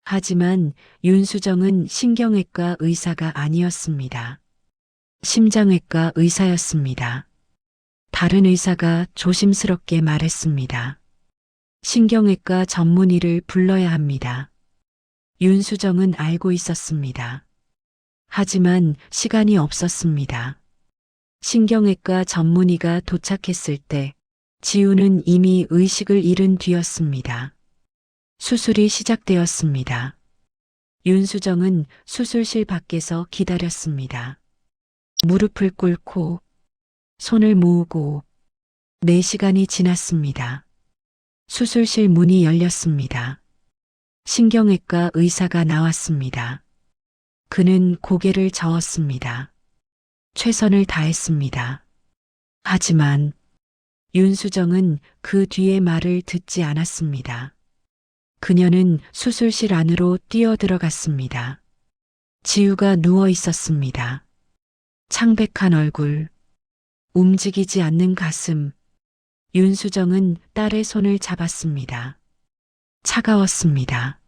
하지만 윤수정은 신경외과 의사가 아니었습니다. 심장외과 의사였습니다. 다른 의사가 조심스럽게 말했습니다. 신경외과 전문의를 불러야 합니다. 윤수정은 알고 있었습니다. 하지만 시간이 없었습니다. 신경외과 전문의가 도착했을 때 지우는 이미 의식을 잃은 뒤였습니다. 수술이 시작되었습니다. 윤수정은 수술실 밖에서 기다렸습니다. 무릎을 꿇고 손을 모으고 4시간이 지났습니다. 수술실 문이 열렸습니다. 신경외과 의사가 나왔습니다. 그는 고개를 저었습니다. 최선을 다했습니다. 하지만 윤수정은 그 뒤의 말을 듣지 않았습니다. 그녀는 수술실 안으로 뛰어들어갔습니다. 지우가 누워 있었습니다. 창백한 얼굴, 움직이지 않는 가슴. 윤수정은 딸의 손을 잡았습니다. 차가웠습니다.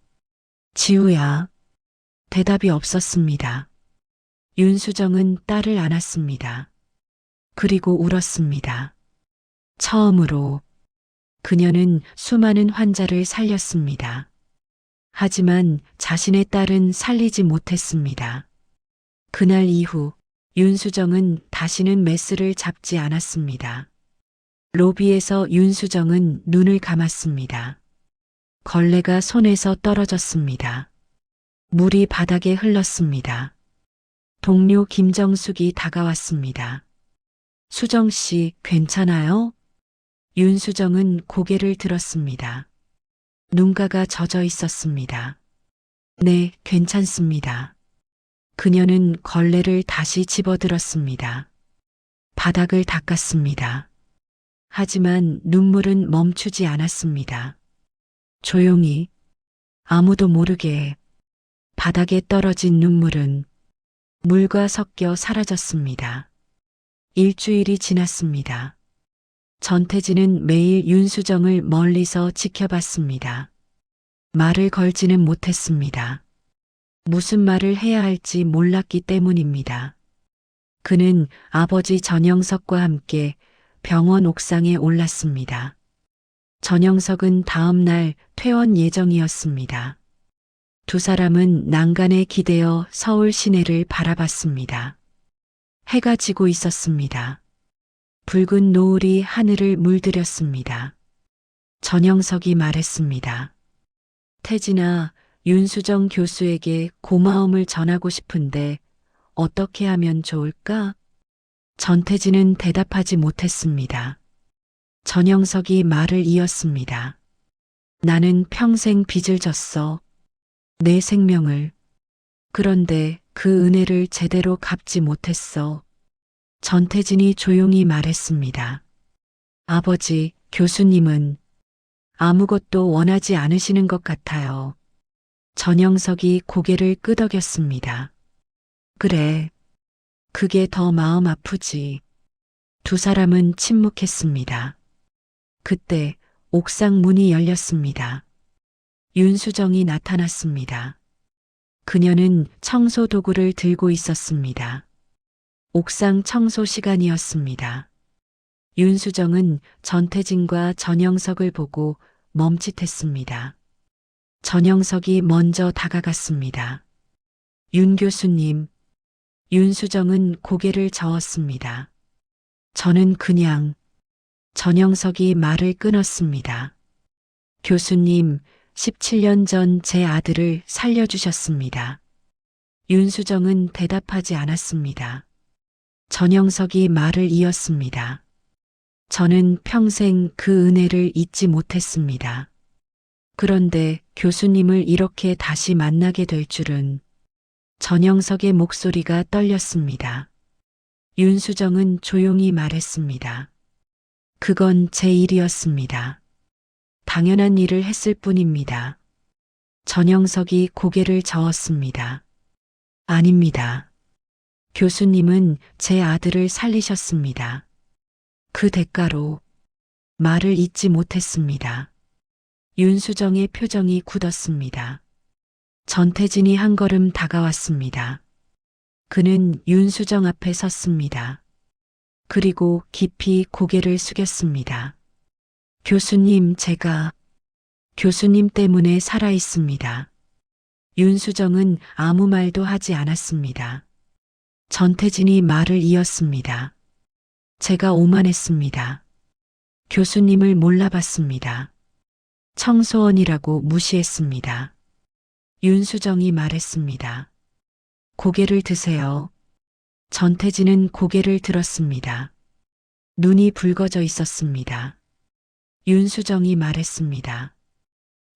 지우야. 대답이 없었습니다. 윤수정은 딸을 안았습니다. 그리고 울었습니다. 처음으로 그녀는 수많은 환자를 살렸습니다. 하지만 자신의 딸은 살리지 못했습니다. 그날 이후 윤수정은 다시는 메스를 잡지 않았습니다. 로비에서 윤수정은 눈을 감았습니다. 걸레가 손에서 떨어졌습니다. 물이 바닥에 흘렀습니다. 동료 김정숙이 다가왔습니다. 수정 씨, 괜찮아요? 윤수정은 고개를 들었습니다. 눈가가 젖어 있었습니다. 네, 괜찮습니다. 그녀는 걸레를 다시 집어들었습니다. 바닥을 닦았습니다. 하지만 눈물은 멈추지 않았습니다. 조용히, 아무도 모르게 바닥에 떨어진 눈물은 물과 섞여 사라졌습니다. 일주일이 지났습니다. 전태진은 매일 윤수정을 멀리서 지켜봤습니다. 말을 걸지는 못했습니다. 무슨 말을 해야 할지 몰랐기 때문입니다. 그는 아버지 전영석과 함께 병원 옥상에 올랐습니다. 전영석은 다음 날 퇴원 예정이었습니다. 두 사람은 난간에 기대어 서울 시내를 바라봤습니다. 해가 지고 있었습니다. 붉은 노을이 하늘을 물들였습니다. 전영석이 말했습니다. 태진아, 윤수정 교수에게 고마움을 전하고 싶은데 어떻게 하면 좋을까? 전태진은 대답하지 못했습니다. 전영석이 말을 이었습니다. 나는 평생 빚을 졌어. 내 생명을. 그런데 그 은혜를 제대로 갚지 못했어. 전태진이 조용히 말했습니다. 아버지, 교수님은 아무것도 원하지 않으시는 것 같아요. 전영석이 고개를 끄덕였습니다. 그래. 그게 더 마음 아프지. 두 사람은 침묵했습니다. 그때 옥상 문이 열렸습니다. 윤수정이 나타났습니다. 그녀는 청소 도구를 들고 있었습니다. 옥상 청소 시간이었습니다. 윤수정은 전태진과 전영석을 보고 멈칫했습니다. 전영석이 먼저 다가갔습니다. 윤 교수님. 윤수정은 고개를 저었습니다. 저는 그냥. 전영석이 말을 끊었습니다. 교수님, 17년 전 제 아들을 살려주셨습니다. 윤수정은 대답하지 않았습니다. 전영석이 말을 이었습니다. 저는 평생 그 은혜를 잊지 못했습니다. 그런데 교수님을 이렇게 다시 만나게 될 줄은. 전영석의 목소리가 떨렸습니다. 윤수정은 조용히 말했습니다. 그건 제 일이었습니다. 당연한 일을 했을 뿐입니다. 전영석이 고개를 저었습니다. 아닙니다. 교수님은 제 아들을 살리셨습니다. 그 대가로 말을 잇지 못했습니다. 윤수정의 표정이 굳었습니다. 전태진이 한 걸음 다가왔습니다. 그는 윤수정 앞에 섰습니다. 그리고 깊이 고개를 숙였습니다. 교수님, 제가 교수님 때문에 살아 있습니다. 윤수정은 아무 말도 하지 않았습니다. 전태진이 말을 이었습니다. 제가 오만했습니다. 교수님을 몰라봤습니다. 청소원이라고 무시했습니다. 윤수정이 말했습니다. 고개를 드세요. 전태진은 고개를 들었습니다. 눈이 붉어져 있었습니다. 윤수정이 말했습니다.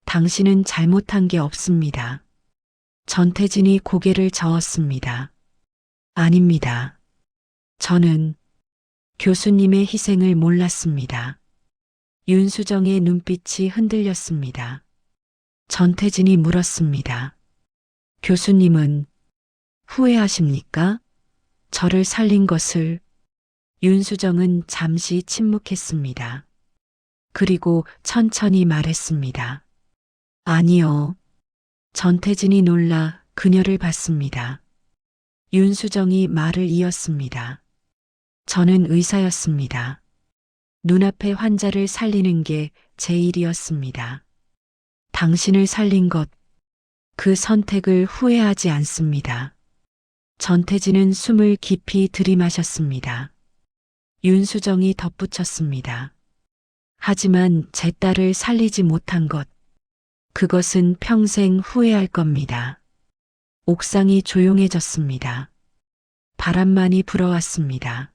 당신은 잘못한 게 없습니다. 전태진이 고개를 저었습니다. 아닙니다. 저는 교수님의 희생을 몰랐습니다. 윤수정의 눈빛이 흔들렸습니다. 전태진이 물었습니다. 교수님은 후회하십니까? 저를 살린 것을. 윤수정은 잠시 침묵했습니다. 그리고 천천히 말했습니다. 아니요. 전태진이 놀라 그녀를 봤습니다. 윤수정이 말을 이었습니다. 저는 의사였습니다. 눈앞의 환자를 살리는 게 제 일이었습니다. 당신을 살린 것, 그 선택을 후회하지 않습니다. 전태진은 숨을 깊이 들이마셨습니다. 윤수정이 덧붙였습니다. 하지만 제 딸을 살리지 못한 것, 그것은 평생 후회할 겁니다. 옥상이 조용해졌습니다. 바람만이 불어왔습니다.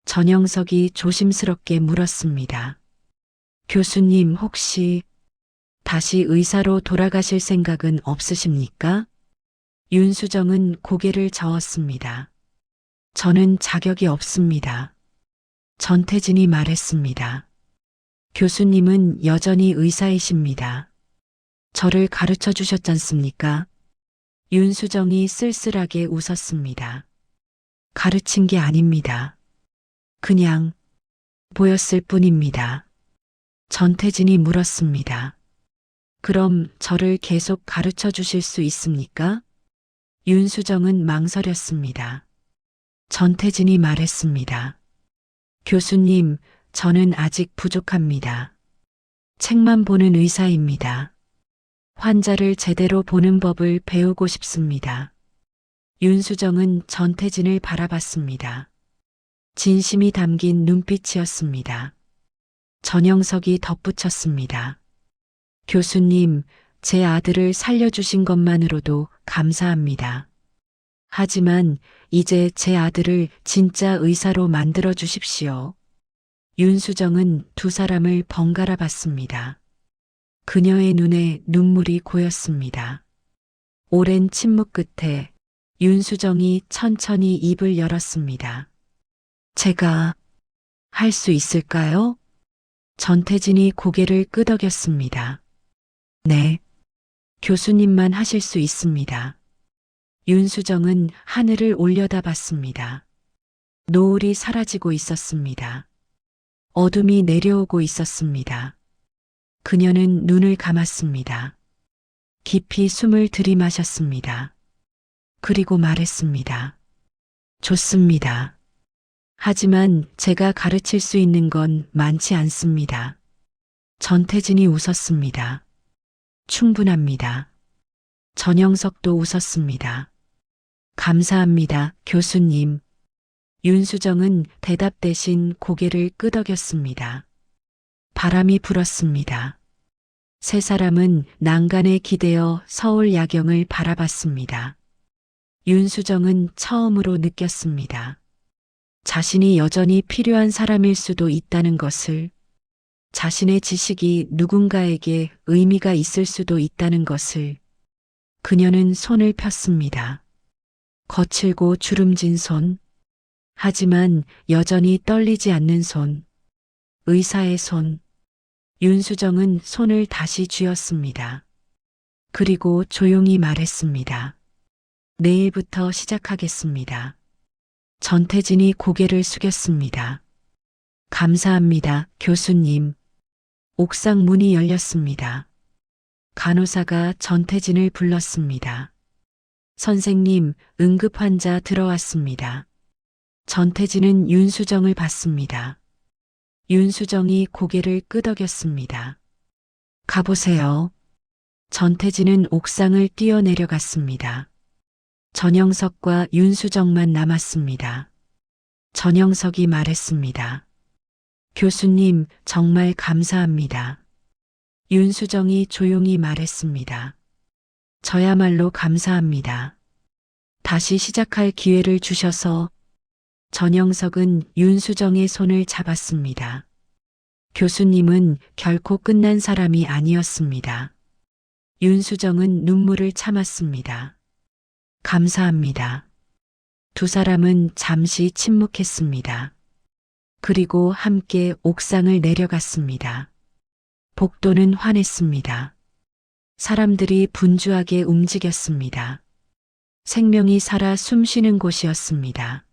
전영석이 조심스럽게 물었습니다. 교수님, 혹시 다시 의사로 돌아가실 생각은 없으십니까? 윤수정은 고개를 저었습니다. 저는 자격이 없습니다. 전태진이 말했습니다. 교수님은 여전히 의사이십니다. 저를 가르쳐 주셨잖습니까? 윤수정이 쓸쓸하게 웃었습니다. 가르친 게 아닙니다. 그냥 보였을 뿐입니다. 전태진이 물었습니다. 그럼 저를 계속 가르쳐 주실 수 있습니까? 윤수정은 망설였습니다. 전태진이 말했습니다. 교수님, 저는 아직 부족합니다. 책만 보는 의사입니다. 환자를 제대로 보는 법을 배우고 싶습니다. 윤수정은 전태진을 바라봤습니다. 진심이 담긴 눈빛이었습니다. 전영석이 덧붙였습니다. 교수님, 제 아들을 살려주신 것만으로도 감사합니다. 하지만 이제 제 아들을 진짜 의사로 만들어 주십시오. 윤수정은 두 사람을 번갈아 봤습니다. 그녀의 눈에 눈물이 고였습니다. 오랜 침묵 끝에 윤수정이 천천히 입을 열었습니다. 제가 할 수 있을까요? 전태진이 고개를 끄덕였습니다. 네, 교수님만 하실 수 있습니다. 윤수정은 하늘을 올려다봤습니다. 노을이 사라지고 있었습니다. 어둠이 내려오고 있었습니다. 그녀는 눈을 감았습니다. 깊이 숨을 들이마셨습니다. 그리고 말했습니다. 좋습니다. 하지만 제가 가르칠 수 있는 건 많지 않습니다. 전태진이 웃었습니다. 충분합니다. 전영석도 웃었습니다. 감사합니다, 교수님. 윤수정은 대답 대신 고개를 끄덕였습니다. 바람이 불었습니다. 세 사람은 난간에 기대어 서울 야경을 바라봤습니다. 윤수정은 처음으로 느꼈습니다. 자신이 여전히 필요한 사람일 수도 있다는 것을, 자신의 지식이 누군가에게 의미가 있을 수도 있다는 것을. 그녀는 손을 폈습니다. 거칠고 주름진 손, 하지만 여전히 떨리지 않는 손, 의사의 손. 윤수정은 손을 다시 쥐었습니다. 그리고 조용히 말했습니다. 내일부터 시작하겠습니다. 전태진이 고개를 숙였습니다. 감사합니다, 교수님. 옥상 문이 열렸습니다. 간호사가 전태진을 불렀습니다. 선생님, 응급 환자 들어왔습니다. 전태진은 윤수정을 봤습니다. 윤수정이 고개를 끄덕였습니다. 가보세요. 전태진은 옥상을 뛰어내려갔습니다. 전영석과 윤수정만 남았습니다. 전영석이 말했습니다. 교수님, 정말 감사합니다. 윤수정이 조용히 말했습니다. 저야말로 감사합니다. 다시 시작할 기회를 주셔서. 전영석은 윤수정의 손을 잡았습니다. 교수님은 결코 끝난 사람이 아니었습니다. 윤수정은 눈물을 참았습니다. 감사합니다. 두 사람은 잠시 침묵했습니다. 그리고 함께 옥상을 내려갔습니다. 복도는 환했습니다. 사람들이 분주하게 움직였습니다. 생명이 살아 숨쉬는 곳이었습니다.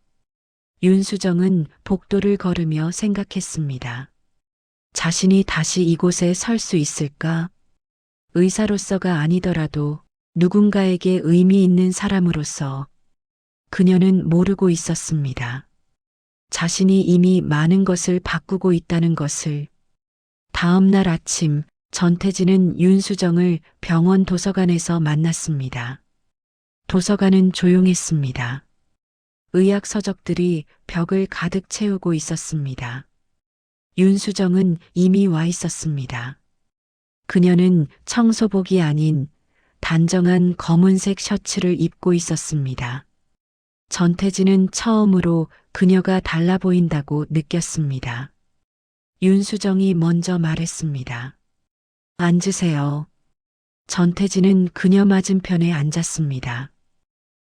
윤수정은 복도를 걸으며 생각했습니다. 자신이 다시 이곳에 설 수 있을까? 의사로서가 아니더라도 누군가에게 의미 있는 사람으로서 그녀는 모르고 있었습니다. 자신이 이미 많은 것을 바꾸고 있다는 것을. 다음 날 아침 전태진은 윤수정을 병원 도서관에서 만났습니다. 도서관은 조용했습니다. 의학 서적들이 벽을 가득 채우고 있었습니다. 윤수정은 이미 와 있었습니다. 그녀는 청소복이 아닌 단정한 검은색 셔츠를 입고 있었습니다. 전태진은 처음으로 그녀가 달라 보인다고 느꼈습니다. 윤수정이 먼저 말했습니다. 앉으세요. 전태진은 그녀 맞은편에 앉았습니다.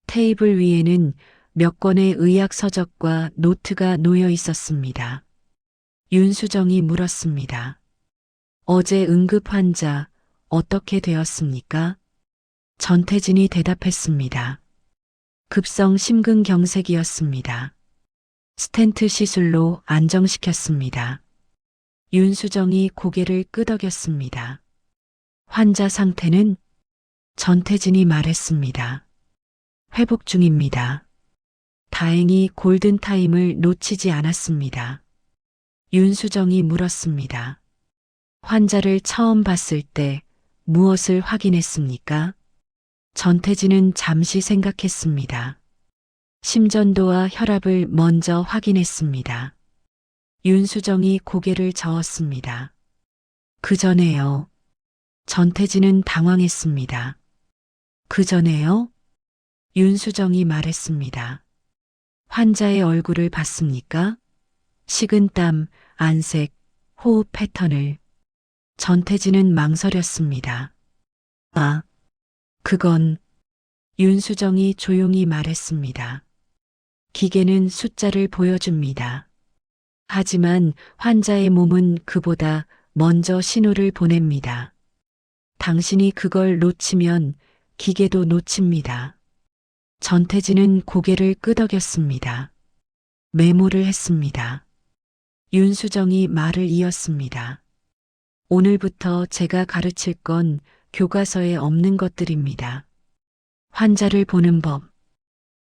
테이블 위에는 몇 권의 의학 서적과 노트가 놓여 있었습니다. 윤수정이 물었습니다. 어제 응급 환자 어떻게 되었습니까? 전태진이 대답했습니다. 급성 심근경색이었습니다. 스텐트 시술로 안정시켰습니다. 윤수정이 고개를 끄덕였습니다. 환자 상태는? 전태진이 말했습니다. 회복 중입니다. 다행히 골든타임을 놓치지 않았습니다. 윤수정이 물었습니다. 환자를 처음 봤을 때 무엇을 확인했습니까? 전태진은 잠시 생각했습니다. 심전도와 혈압을 먼저 확인했습니다. 윤수정이 고개를 저었습니다. 그 전에요. 전태진은 당황했습니다. 그 전에요? 윤수정이 말했습니다. 환자의 얼굴을 봤습니까? 식은땀, 안색, 호흡 패턴을. 전태진은 망설였습니다. 아, 그건. 윤수정이 조용히 말했습니다. 기계는 숫자를 보여줍니다. 하지만 환자의 몸은 그보다 먼저 신호를 보냅니다. 당신이 그걸 놓치면 기계도 놓칩니다. 전태진은 고개를 끄덕였습니다. 메모를 했습니다. 윤수정이 말을 이었습니다. 오늘부터 제가 가르칠 건 교과서에 없는 것들입니다. 환자를 보는 법,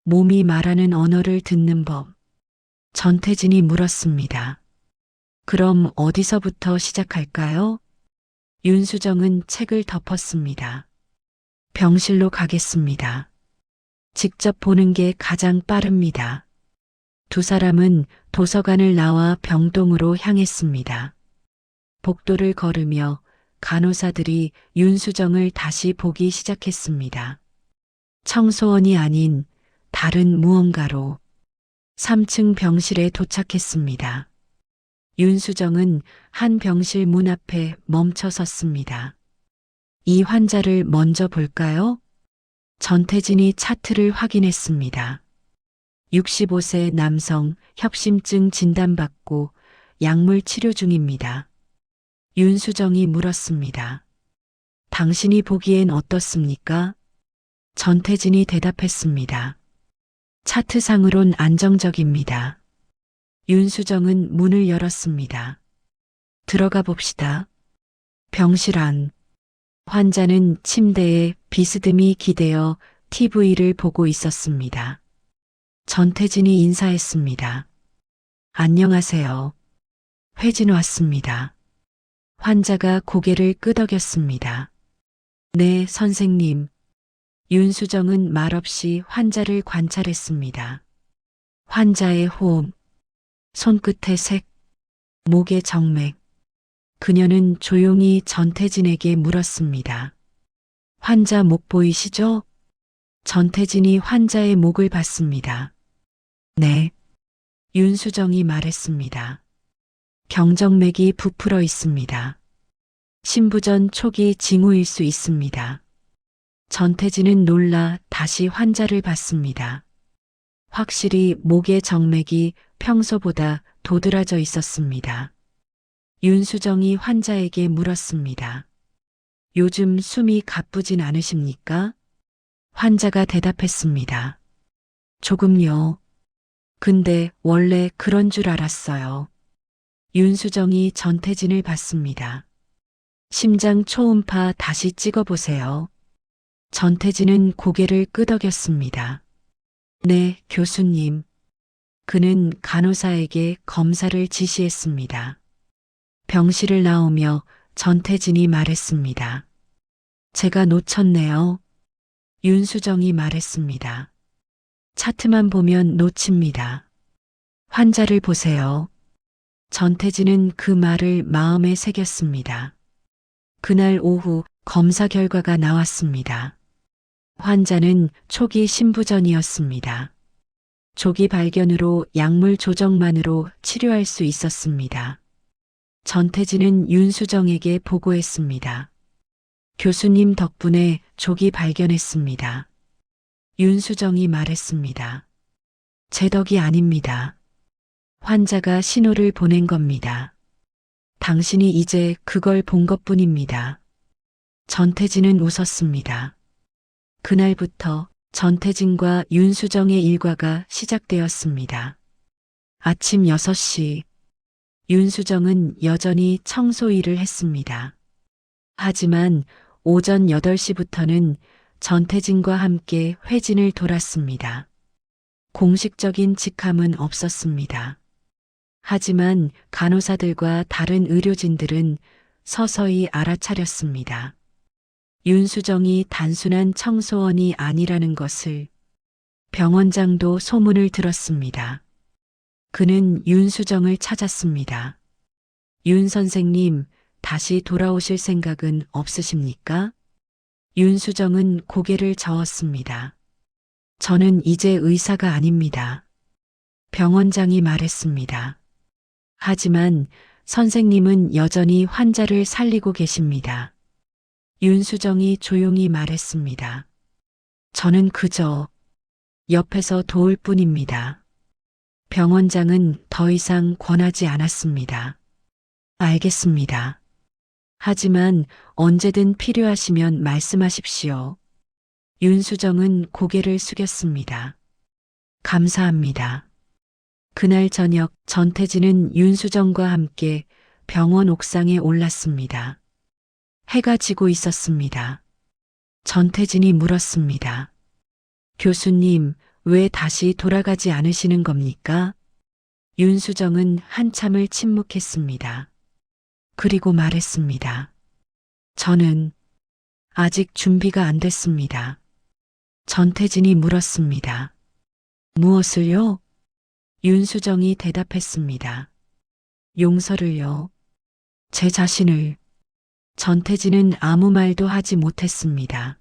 몸이 말하는 언어를 듣는 법. 전태진이 물었습니다. 그럼 어디서부터 시작할까요? 윤수정은 책을 덮었습니다. 병실로 가겠습니다. 직접 보는 게 가장 빠릅니다. 두 사람은 도서관을 나와 병동으로 향했습니다. 복도를 걸으며 간호사들이 윤수정을 다시 보기 시작했습니다. 청소원이 아닌 다른 무언가로 3층 병실에 도착했습니다. 윤수정은 한 병실 문 앞에 멈춰 섰습니다. 이 환자를 먼저 볼까요? 전태진이 차트를 확인했습니다. 65세 남성 협심증 진단받고 약물 치료 중입니다. 윤수정이 물었습니다. 당신이 보기엔 어떻습니까? 전태진이 대답했습니다. 차트상으론 안정적입니다. 윤수정은 문을 열었습니다. 들어가 봅시다. 병실 안. 환자는 침대에 비스듬히 기대어 TV를 보고 있었습니다. 전태진이 인사했습니다. 안녕하세요. 회진 왔습니다. 환자가 고개를 끄덕였습니다. 네, 선생님. 윤수정은 말없이 환자를 관찰했습니다. 환자의 호흡, 손끝의 색, 목의 정맥. 그녀는 조용히 전태진에게 물었습니다. 환자 목 보이시죠? 전태진이 환자의 목을 봤습니다. 네. 윤수정이 말했습니다. 경정맥이 부풀어 있습니다. 신부전 초기 징후일 수 있습니다. 전태진은 놀라 다시 환자를 봤습니다. 확실히 목의 정맥이 평소보다 도드라져 있었습니다. 윤수정이 환자에게 물었습니다. 요즘 숨이 가쁘진 않으십니까? 환자가 대답했습니다. 조금요. 근데 원래 그런 줄 알았어요. 윤수정이 전태진을 봤습니다. 심장 초음파 다시 찍어보세요. 전태진은 고개를 끄덕였습니다. 네, 교수님. 그는 간호사에게 검사를 지시했습니다. 병실을 나오며 전태진이 말했습니다. 제가 놓쳤네요. 윤수정이 말했습니다. 차트만 보면 놓칩니다. 환자를 보세요. 전태진은 그 말을 마음에 새겼습니다. 그날 오후 검사 결과가 나왔습니다. 환자는 초기 신부전이었습니다. 조기 발견으로 약물 조정만으로 치료할 수 있었습니다. 전태진은 윤수정에게 보고했습니다. 교수님 덕분에 조기 발견했습니다. 윤수정이 말했습니다. 제 덕이 아닙니다. 환자가 신호를 보낸 겁니다. 당신이 이제 그걸 본 것뿐입니다. 전태진은 웃었습니다. 그날부터 전태진과 윤수정의 일과가 시작되었습니다. 아침 6시, 윤수정은 여전히 청소 일을 했습니다. 하지만 오전 8시부터는 전태진과 함께 회진을 돌았습니다. 공식적인 직함은 없었습니다. 하지만 간호사들과 다른 의료진들은 서서히 알아차렸습니다. 윤수정이 단순한 청소원이 아니라는 것을. 병원장도 소문을 들었습니다. 그는 윤수정을 찾았습니다. 윤 선생님, 다시 돌아오실 생각은 없으십니까? 윤수정은 고개를 저었습니다. 저는 이제 의사가 아닙니다. 병원장이 말했습니다. 하지만 선생님은 여전히 환자를 살리고 계십니다. 윤수정이 조용히 말했습니다. 저는 그저 옆에서 도울 뿐입니다. 병원장은 더 이상 권하지 않았습니다. 알겠습니다. 하지만 언제든 필요하시면 말씀하십시오. 윤수정은 고개를 숙였습니다. 감사합니다. 그날 저녁 전태진은 윤수정과 함께 병원 옥상에 올랐습니다. 해가 지고 있었습니다. 전태진이 물었습니다. 교수님, 왜 다시 돌아가지 않으시는 겁니까? 윤수정은 한참을 침묵했습니다. 그리고 말했습니다. 저는 아직 준비가 안 됐습니다. 전태진이 물었습니다. 무엇을요? 윤수정이 대답했습니다. 용서를요. 제 자신을. 전태진은 아무 말도 하지 못했습니다.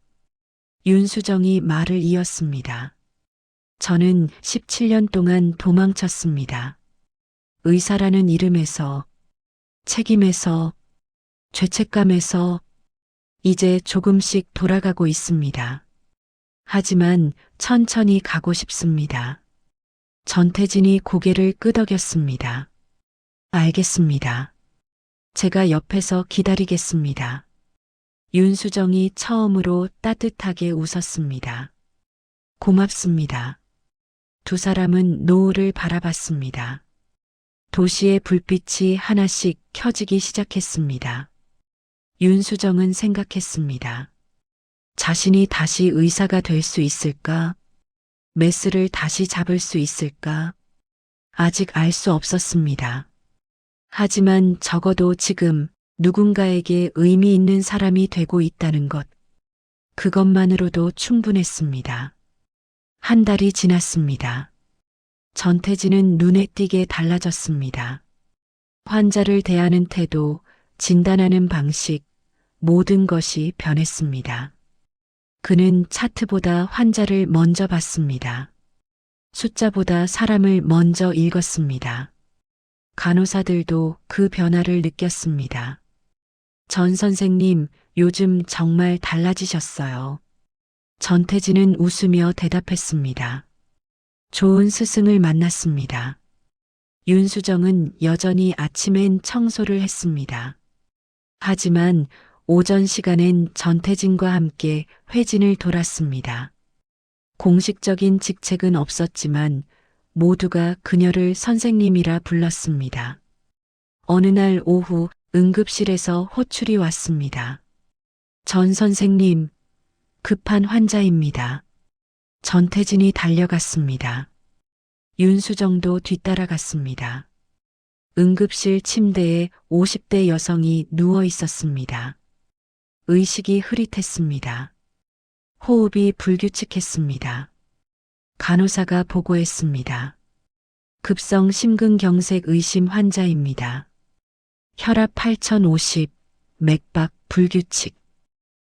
윤수정이 말을 이었습니다. 저는 17년 동안 도망쳤습니다. 의사라는 이름에서, 책임에서, 죄책감에서 이제 조금씩 돌아가고 있습니다. 하지만 천천히 가고 싶습니다. 전태진이 고개를 끄덕였습니다. 알겠습니다. 제가 옆에서 기다리겠습니다. 윤수정이 처음으로 따뜻하게 웃었습니다. 고맙습니다. 두 사람은 노을을 바라봤습니다. 도시의 불빛이 하나씩 켜지기 시작했습니다. 윤수정은 생각했습니다. 자신이 다시 의사가 될 수 있을까? 메스를 다시 잡을 수 있을까? 아직 알 수 없었습니다. 하지만 적어도 지금 누군가에게 의미 있는 사람이 되고 있다는 것, 그것만으로도 충분했습니다. 한 달이 지났습니다. 전태진은 눈에 띄게 달라졌습니다. 환자를 대하는 태도, 진단하는 방식, 모든 것이 변했습니다. 그는 차트보다 환자를 먼저 봤습니다. 숫자보다 사람을 먼저 읽었습니다. 간호사들도 그 변화를 느꼈습니다. 전 선생님, 요즘 정말 달라지셨어요. 전태진은 웃으며 대답했습니다. 좋은 스승을 만났습니다. 윤수정은 여전히 아침엔 청소를 했습니다. 하지만 오전 시간엔 전태진과 함께 회진을 돌았습니다. 공식적인 직책은 없었지만 모두가 그녀를 선생님이라 불렀습니다. 어느 날 오후 응급실에서 호출이 왔습니다. 전 선생님, 급한 환자입니다. 전태진이 달려갔습니다. 윤수정도 뒤따라갔습니다. 응급실 침대에 50대 여성이 누워 있었습니다. 의식이 흐릿했습니다. 호흡이 불규칙했습니다. 간호사가 보고했습니다. 급성 심근경색 의심 환자입니다. 혈압 8050, 맥박 불규칙.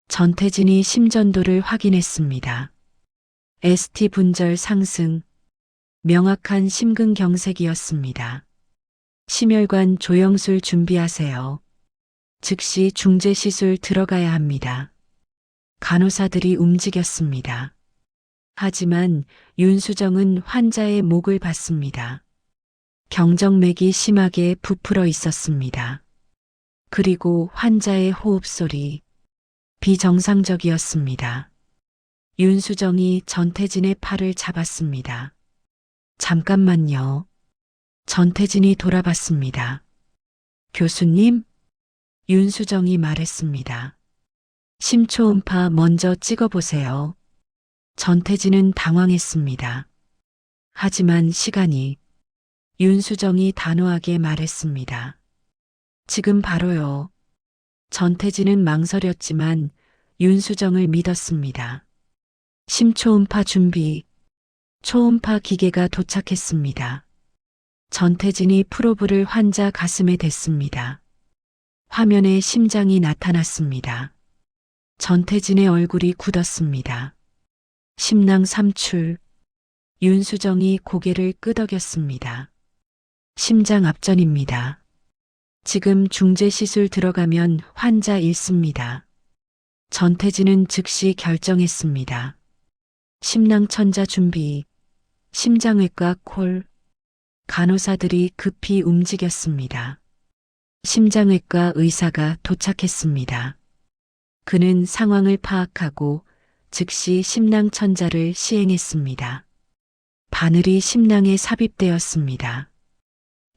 전태진이 심전도를 확인했습니다. ST 분절 상승, 명확한 심근경색이었습니다. 심혈관 조영술 준비하세요. 즉시 중재시술 들어가야 합니다. 간호사들이 움직였습니다. 하지만 윤수정은 환자의 목을 봤습니다. 경정맥이 심하게 부풀어 있었습니다. 그리고 환자의 호흡소리, 비정상적이었습니다. 윤수정이 전태진의 팔을 잡았습니다. 잠깐만요. 전태진이 돌아봤습니다. 교수님? 윤수정이 말했습니다. 심초음파 먼저 찍어보세요. 전태진은 당황했습니다. 하지만 시간이, 윤수정이 단호하게 말했습니다. 지금 바로요. 전태진은 망설였지만 윤수정을 믿었습니다. 심초음파 준비. 초음파 기계가 도착했습니다. 전태진이 프로브를 환자 가슴에 댔습니다. 화면에 심장이 나타났습니다. 전태진의 얼굴이 굳었습니다. 심낭 삼출. 윤수정이 고개를 끄덕였습니다. 심장 압전입니다. 지금 중재시술 들어가면 환자 잃습니다. 전태진은 즉시 결정했습니다. 심낭천자 준비. 심장외과 콜. 간호사들이 급히 움직였습니다. 심장외과 의사가 도착했습니다. 그는 상황을 파악하고 즉시 심낭천자를 시행했습니다. 바늘이 심낭에 삽입되었습니다.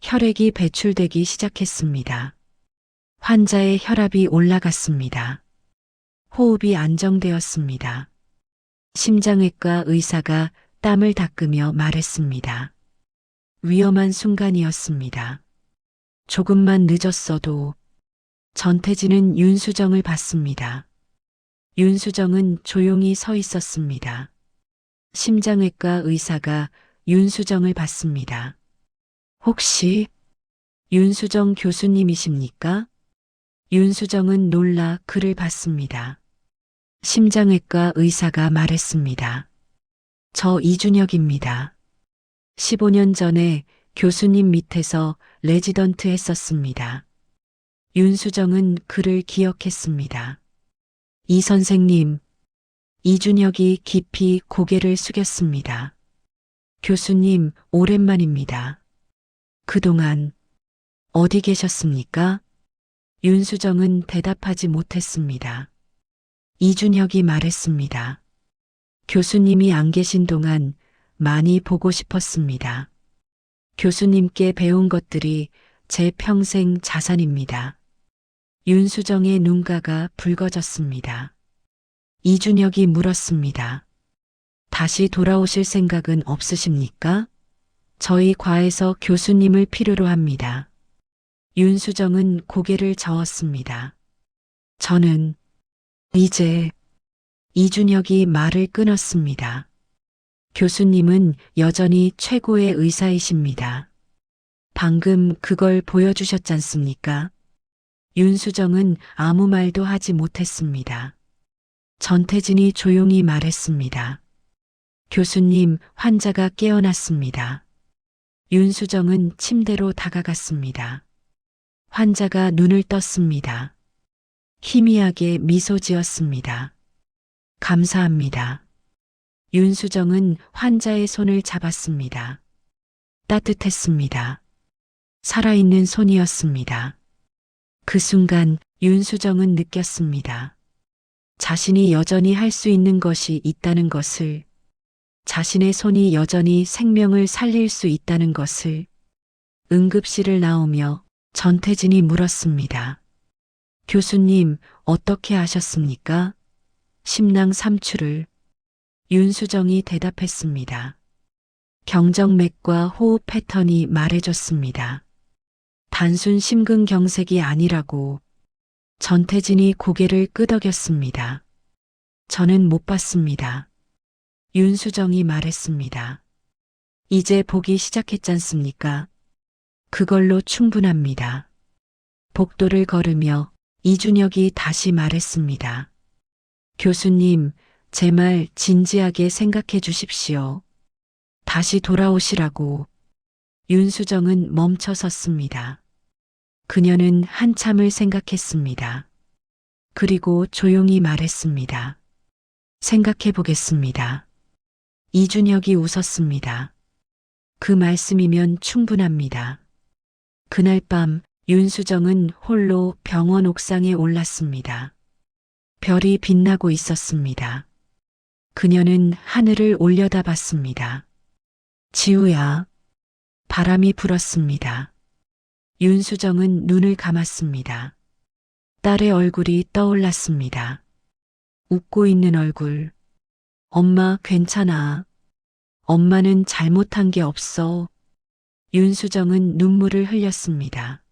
혈액이 배출되기 시작했습니다. 환자의 혈압이 올라갔습니다. 호흡이 안정되었습니다. 심장외과 의사가 땀을 닦으며 말했습니다. 위험한 순간이었습니다. 조금만 늦었어도. 전태진은 윤수정을 봤습니다. 윤수정은 조용히 서 있었습니다. 심장외과 의사가 윤수정을 봤습니다. 혹시 윤수정 교수님이십니까? 윤수정은 놀라 그를 봤습니다. 심장외과 의사가 말했습니다. 저 이준혁입니다. 15년 전에 교수님 밑에서 레지던트 했었습니다. 윤수정은 그를 기억했습니다. 이 선생님, 이준혁이 깊이 고개를 숙였습니다. 교수님, 오랜만입니다. 그동안 어디 계셨습니까? 윤수정은 대답하지 못했습니다. 이준혁이 말했습니다. 교수님이 안 계신 동안 많이 보고 싶었습니다. 교수님께 배운 것들이 제 평생 자산입니다. 윤수정의 눈가가 붉어졌습니다. 이준혁이 물었습니다. 다시 돌아오실 생각은 없으십니까? 저희 과에서 교수님을 필요로 합니다. 윤수정은 고개를 저었습니다. 저는 이제 이준혁이 말을 끊었습니다. 교수님은 여전히 최고의 의사이십니다. 방금 그걸 보여주셨잖습니까? 윤수정은 아무 말도 하지 못했습니다. 전태진이 조용히 말했습니다. 교수님, 환자가 깨어났습니다. 윤수정은 침대로 다가갔습니다. 환자가 눈을 떴습니다. 희미하게 미소 지었습니다. 감사합니다. 윤수정은 환자의 손을 잡았습니다. 따뜻했습니다. 살아있는 손이었습니다. 그 순간 윤수정은 느꼈습니다. 자신이 여전히 할 수 있는 것이 있다는 것을, 자신의 손이 여전히 생명을 살릴 수 있다는 것을. 응급실을 나오며 전태진이 물었습니다. 교수님, 어떻게 하셨습니까? 심낭 3추를. 윤수정이 대답했습니다. 경정맥과 호흡 패턴이 말해줬습니다. 단순 심근경색이 아니라고. 전태진이 고개를 끄덕였습니다. 저는 못 봤습니다. 윤수정이 말했습니다. 이제 보기 시작했잖습니까? 그걸로 충분합니다. 복도를 걸으며 이준혁이 다시 말했습니다. 교수님, 제 말 진지하게 생각해 주십시오. 다시 돌아오시라고. 윤수정은 멈춰 섰습니다. 그녀는 한참을 생각했습니다. 그리고 조용히 말했습니다. 생각해 보겠습니다. 이준혁이 웃었습니다. 그 말씀이면 충분합니다. 그날 밤 윤수정은 홀로 병원 옥상에 올랐습니다. 별이 빛나고 있었습니다. 그녀는 하늘을 올려다봤습니다. 지우야. 바람이 불었습니다. 윤수정은 눈을 감았습니다. 딸의 얼굴이 떠올랐습니다. 웃고 있는 얼굴. 엄마 괜찮아. 엄마는 잘못한 게 없어. 윤수정은 눈물을 흘렸습니다.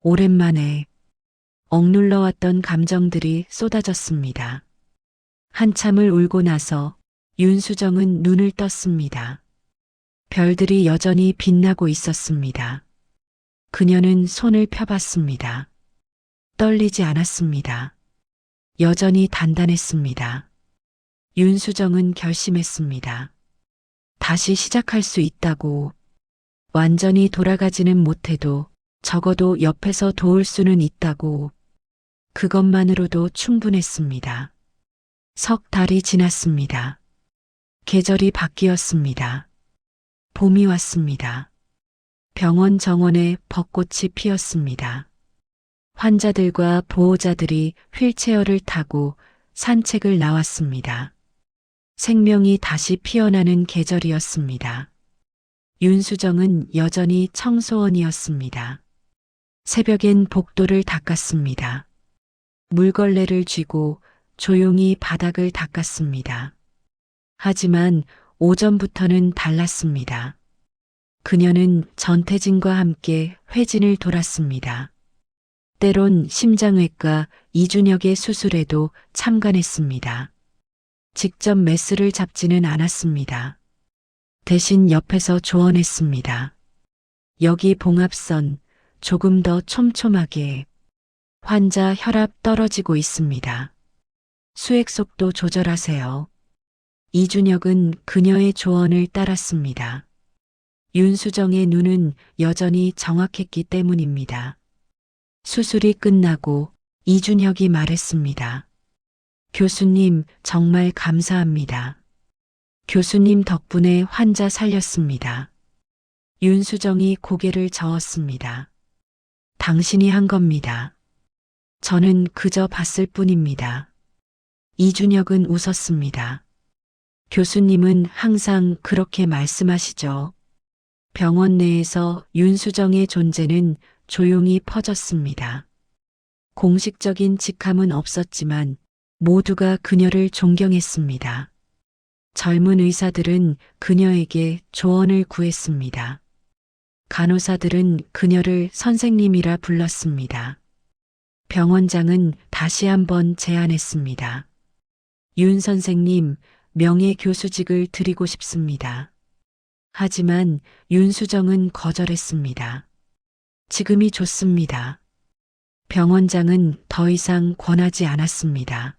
오랜만에 억눌러왔던 감정들이 쏟아졌습니다. 한참을 울고 나서 윤수정은 눈을 떴습니다. 별들이 여전히 빛나고 있었습니다. 그녀는 손을 펴봤습니다. 떨리지 않았습니다. 여전히 단단했습니다. 윤수정은 결심했습니다. 다시 시작할 수 있다고. 완전히 돌아가지는 못해도 적어도 옆에서 도울 수는 있다고. 그것만으로도 충분했습니다. 석 달이 지났습니다. 계절이 바뀌었습니다. 봄이 왔습니다. 병원 정원에 벚꽃이 피었습니다. 환자들과 보호자들이 휠체어를 타고 산책을 나왔습니다. 생명이 다시 피어나는 계절이었습니다. 윤수정은 여전히 청소원이었습니다. 새벽엔 복도를 닦았습니다. 물걸레를 쥐고 조용히 바닥을 닦았습니다. 하지만 오전부터는 달랐습니다. 그녀는 전태진과 함께 회진을 돌았습니다. 때론 심장외과 이준혁의 수술에도 참관했습니다. 직접 메스를 잡지는 않았습니다. 대신 옆에서 조언했습니다. 여기 봉합선 조금 더 촘촘하게. 환자 혈압 떨어지고 있습니다. 수액 속도 조절하세요. 이준혁은 그녀의 조언을 따랐습니다. 윤수정의 눈은 여전히 정확했기 때문입니다. 수술이 끝나고 이준혁이 말했습니다. 교수님, 정말 감사합니다. 교수님 덕분에 환자 살렸습니다. 윤수정이 고개를 저었습니다. 당신이 한 겁니다. 저는 그저 봤을 뿐입니다. 이준혁은 웃었습니다. 교수님은 항상 그렇게 말씀하시죠. 병원 내에서 윤수정의 존재는 조용히 퍼졌습니다. 공식적인 직함은 없었지만 모두가 그녀를 존경했습니다. 젊은 의사들은 그녀에게 조언을 구했습니다. 간호사들은 그녀를 선생님이라 불렀습니다. 병원장은 다시 한번 제안했습니다. 윤 선생님, 명예교수직을 드리고 싶습니다. 하지만 윤수정은 거절했습니다. 지금이 좋습니다. 병원장은 더 이상 권하지 않았습니다.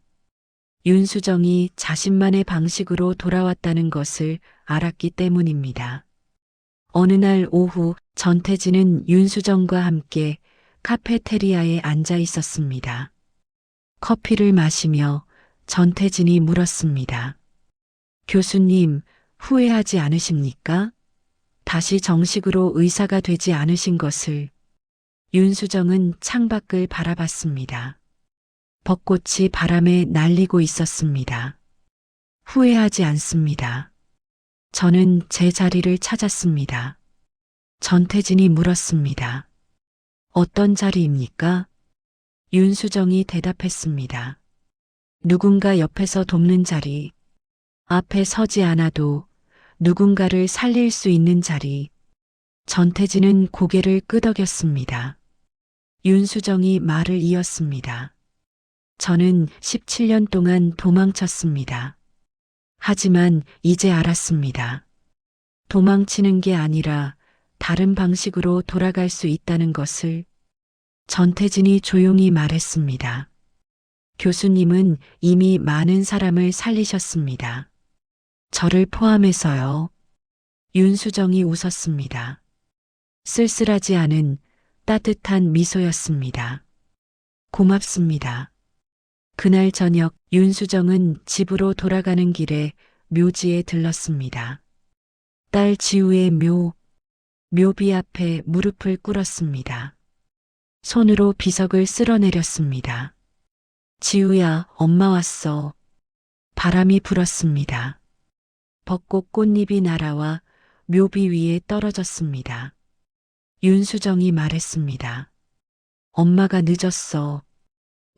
윤수정이 자신만의 방식으로 돌아왔다는 것을 알았기 때문입니다. 어느 날 오후 전태진은 윤수정과 함께 카페테리아에 앉아 있었습니다. 커피를 마시며 전태진이 물었습니다. 교수님, 후회하지 않으십니까? 다시 정식으로 의사가 되지 않으신 것을. 윤수정은 창밖을 바라봤습니다. 벚꽃이 바람에 날리고 있었습니다. 후회하지 않습니다. 저는 제 자리를 찾았습니다. 전태진이 물었습니다. 어떤 자리입니까? 윤수정이 대답했습니다. 누군가 옆에서 돕는 자리, 앞에 서지 않아도 누군가를 살릴 수 있는 자리. 전태진은 고개를 끄덕였습니다. 윤수정이 말을 이었습니다. 저는 17년 동안 도망쳤습니다. 하지만 이제 알았습니다. 도망치는 게 아니라 다른 방식으로 돌아갈 수 있다는 것을. 전태진이 조용히 말했습니다. 교수님은 이미 많은 사람을 살리셨습니다. 저를 포함해서요. 윤수정이 웃었습니다. 쓸쓸하지 않은 따뜻한 미소였습니다. 고맙습니다. 그날 저녁 윤수정은 집으로 돌아가는 길에 묘지에 들렀습니다. 딸 지우의 묘비 앞에 무릎을 꿇었습니다. 손으로 비석을 쓸어내렸습니다. 지우야, 엄마 왔어. 바람이 불었습니다. 벚꽃 꽃잎이 날아와 묘비 위에 떨어졌습니다. 윤수정이 말했습니다. 엄마가 늦었어.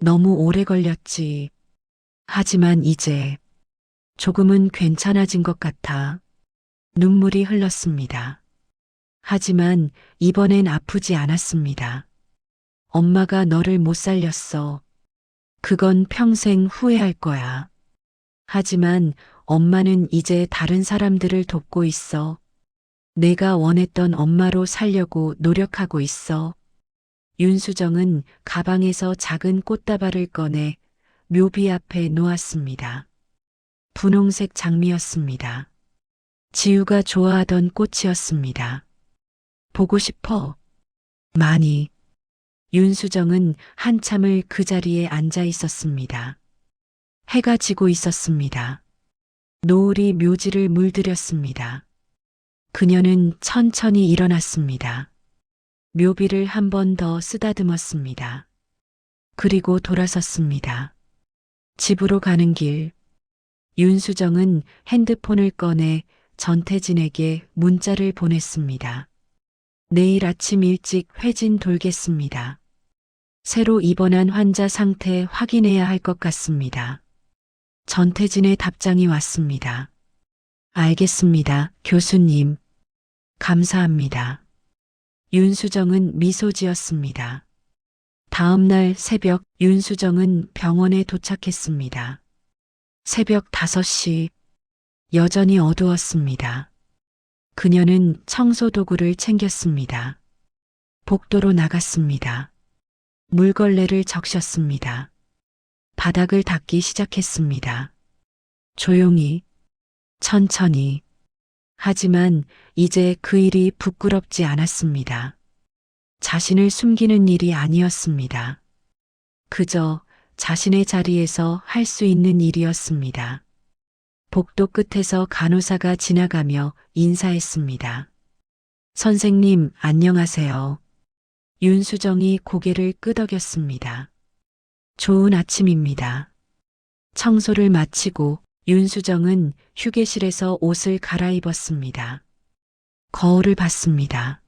너무 오래 걸렸지. 하지만 이제 조금은 괜찮아진 것 같아. 눈물이 흘렀습니다. 하지만 이번엔 아프지 않았습니다. 엄마가 너를 못 살렸어. 그건 평생 후회할 거야. 하지만 엄마는 이제 다른 사람들을 돕고 있어. 내가 원했던 엄마로 살려고 노력하고 있어. 윤수정은 가방에서 작은 꽃다발을 꺼내 묘비 앞에 놓았습니다. 분홍색 장미였습니다. 지우가 좋아하던 꽃이었습니다. 보고 싶어. 많이. 윤수정은 한참을 그 자리에 앉아 있었습니다. 해가 지고 있었습니다. 노을이 묘지를 물들였습니다. 그녀는 천천히 일어났습니다. 묘비를 한 번 더 쓰다듬었습니다. 그리고 돌아섰습니다. 집으로 가는 길, 윤수정은 핸드폰을 꺼내 전태진에게 문자를 보냈습니다. 내일 아침 일찍 회진 돌겠습니다. 새로 입원한 환자 상태 확인해야 할 것 같습니다. 전태진의 답장이 왔습니다. 알겠습니다, 교수님. 감사합니다. 윤수정은 미소 지었습니다. 다음 날 새벽 윤수정은 병원에 도착했습니다. 새벽 5시. 여전히 어두웠습니다. 그녀는 청소 도구를 챙겼습니다. 복도로 나갔습니다. 물걸레를 적셨습니다. 바닥을 닦기 시작했습니다. 조용히, 천천히. 하지만 이제 그 일이 부끄럽지 않았습니다. 자신을 숨기는 일이 아니었습니다. 그저 자신의 자리에서 할 수 있는 일이었습니다. 복도 끝에서 간호사가 지나가며 인사했습니다. 선생님, 안녕하세요. 윤수정이 고개를 끄덕였습니다. 좋은 아침입니다. 청소를 마치고 윤수정은 휴게실에서 옷을 갈아입었습니다. 거울을 봤습니다.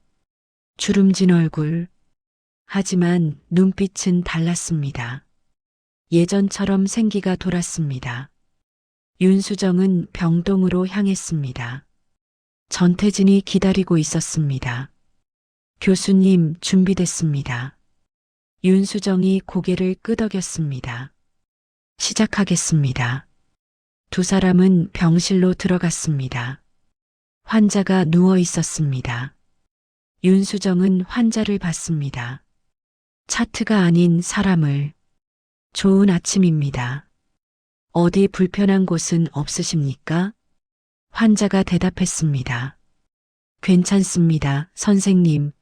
주름진 얼굴. 하지만 눈빛은 달랐습니다. 예전처럼 생기가 돌았습니다. 윤수정은 병동으로 향했습니다. 전태진이 기다리고 있었습니다. 교수님, 준비됐습니다. 윤수정이 고개를 끄덕였습니다. 시작하겠습니다. 두 사람은 병실로 들어갔습니다. 환자가 누워 있었습니다. 윤수정은 환자를 봤습니다. 차트가 아닌 사람을. 좋은 아침입니다. 어디 불편한 곳은 없으십니까? 환자가 대답했습니다. 괜찮습니다, 선생님.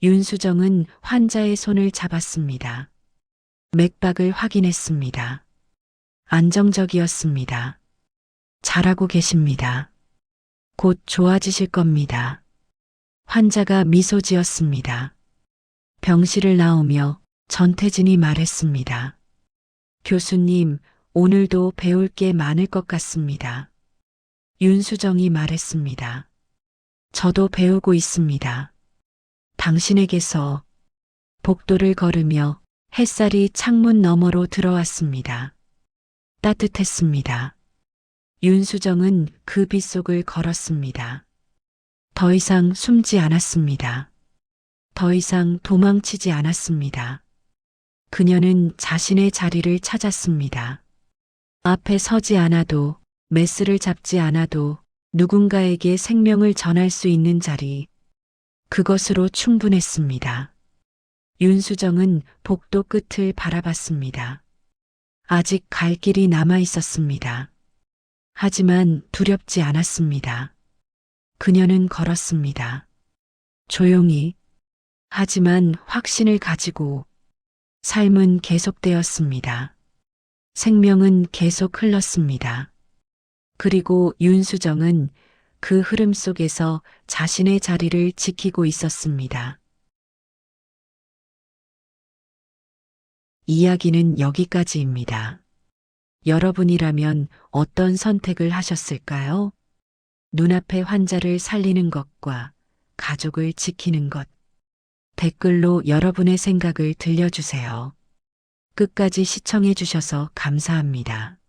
윤수정은 환자의 손을 잡았습니다. 맥박을 확인했습니다. 안정적이었습니다. 잘하고 계십니다. 곧 좋아지실 겁니다. 환자가 미소 지었습니다. 병실을 나오며 전태진이 말했습니다. 교수님, 오늘도 배울 게 많을 것 같습니다. 윤수정이 말했습니다. 저도 배우고 있습니다. 당신에게서. 복도를 걸으며 햇살이 창문 너머로 들어왔습니다. 따뜻했습니다. 윤수정은 그 빛 속을 걸었습니다. 더 이상 숨지 않았습니다. 더 이상 도망치지 않았습니다. 그녀는 자신의 자리를 찾았습니다. 앞에 서지 않아도, 메스를 잡지 않아도 누군가에게 생명을 전할 수 있는 자리. 그것으로 충분했습니다. 윤수정은 복도 끝을 바라봤습니다. 아직 갈 길이 남아 있었습니다. 하지만 두렵지 않았습니다. 그녀는 걸었습니다. 조용히. 하지만 확신을 가지고. 삶은 계속되었습니다. 생명은 계속 흘렀습니다. 그리고 윤수정은 그 흐름 속에서 자신의 자리를 지키고 있었습니다. 이야기는 여기까지입니다. 여러분이라면 어떤 선택을 하셨을까요? 눈앞의 환자를 살리는 것과 가족을 지키는 것. 댓글로 여러분의 생각을 들려주세요. 끝까지 시청해 주셔서 감사합니다.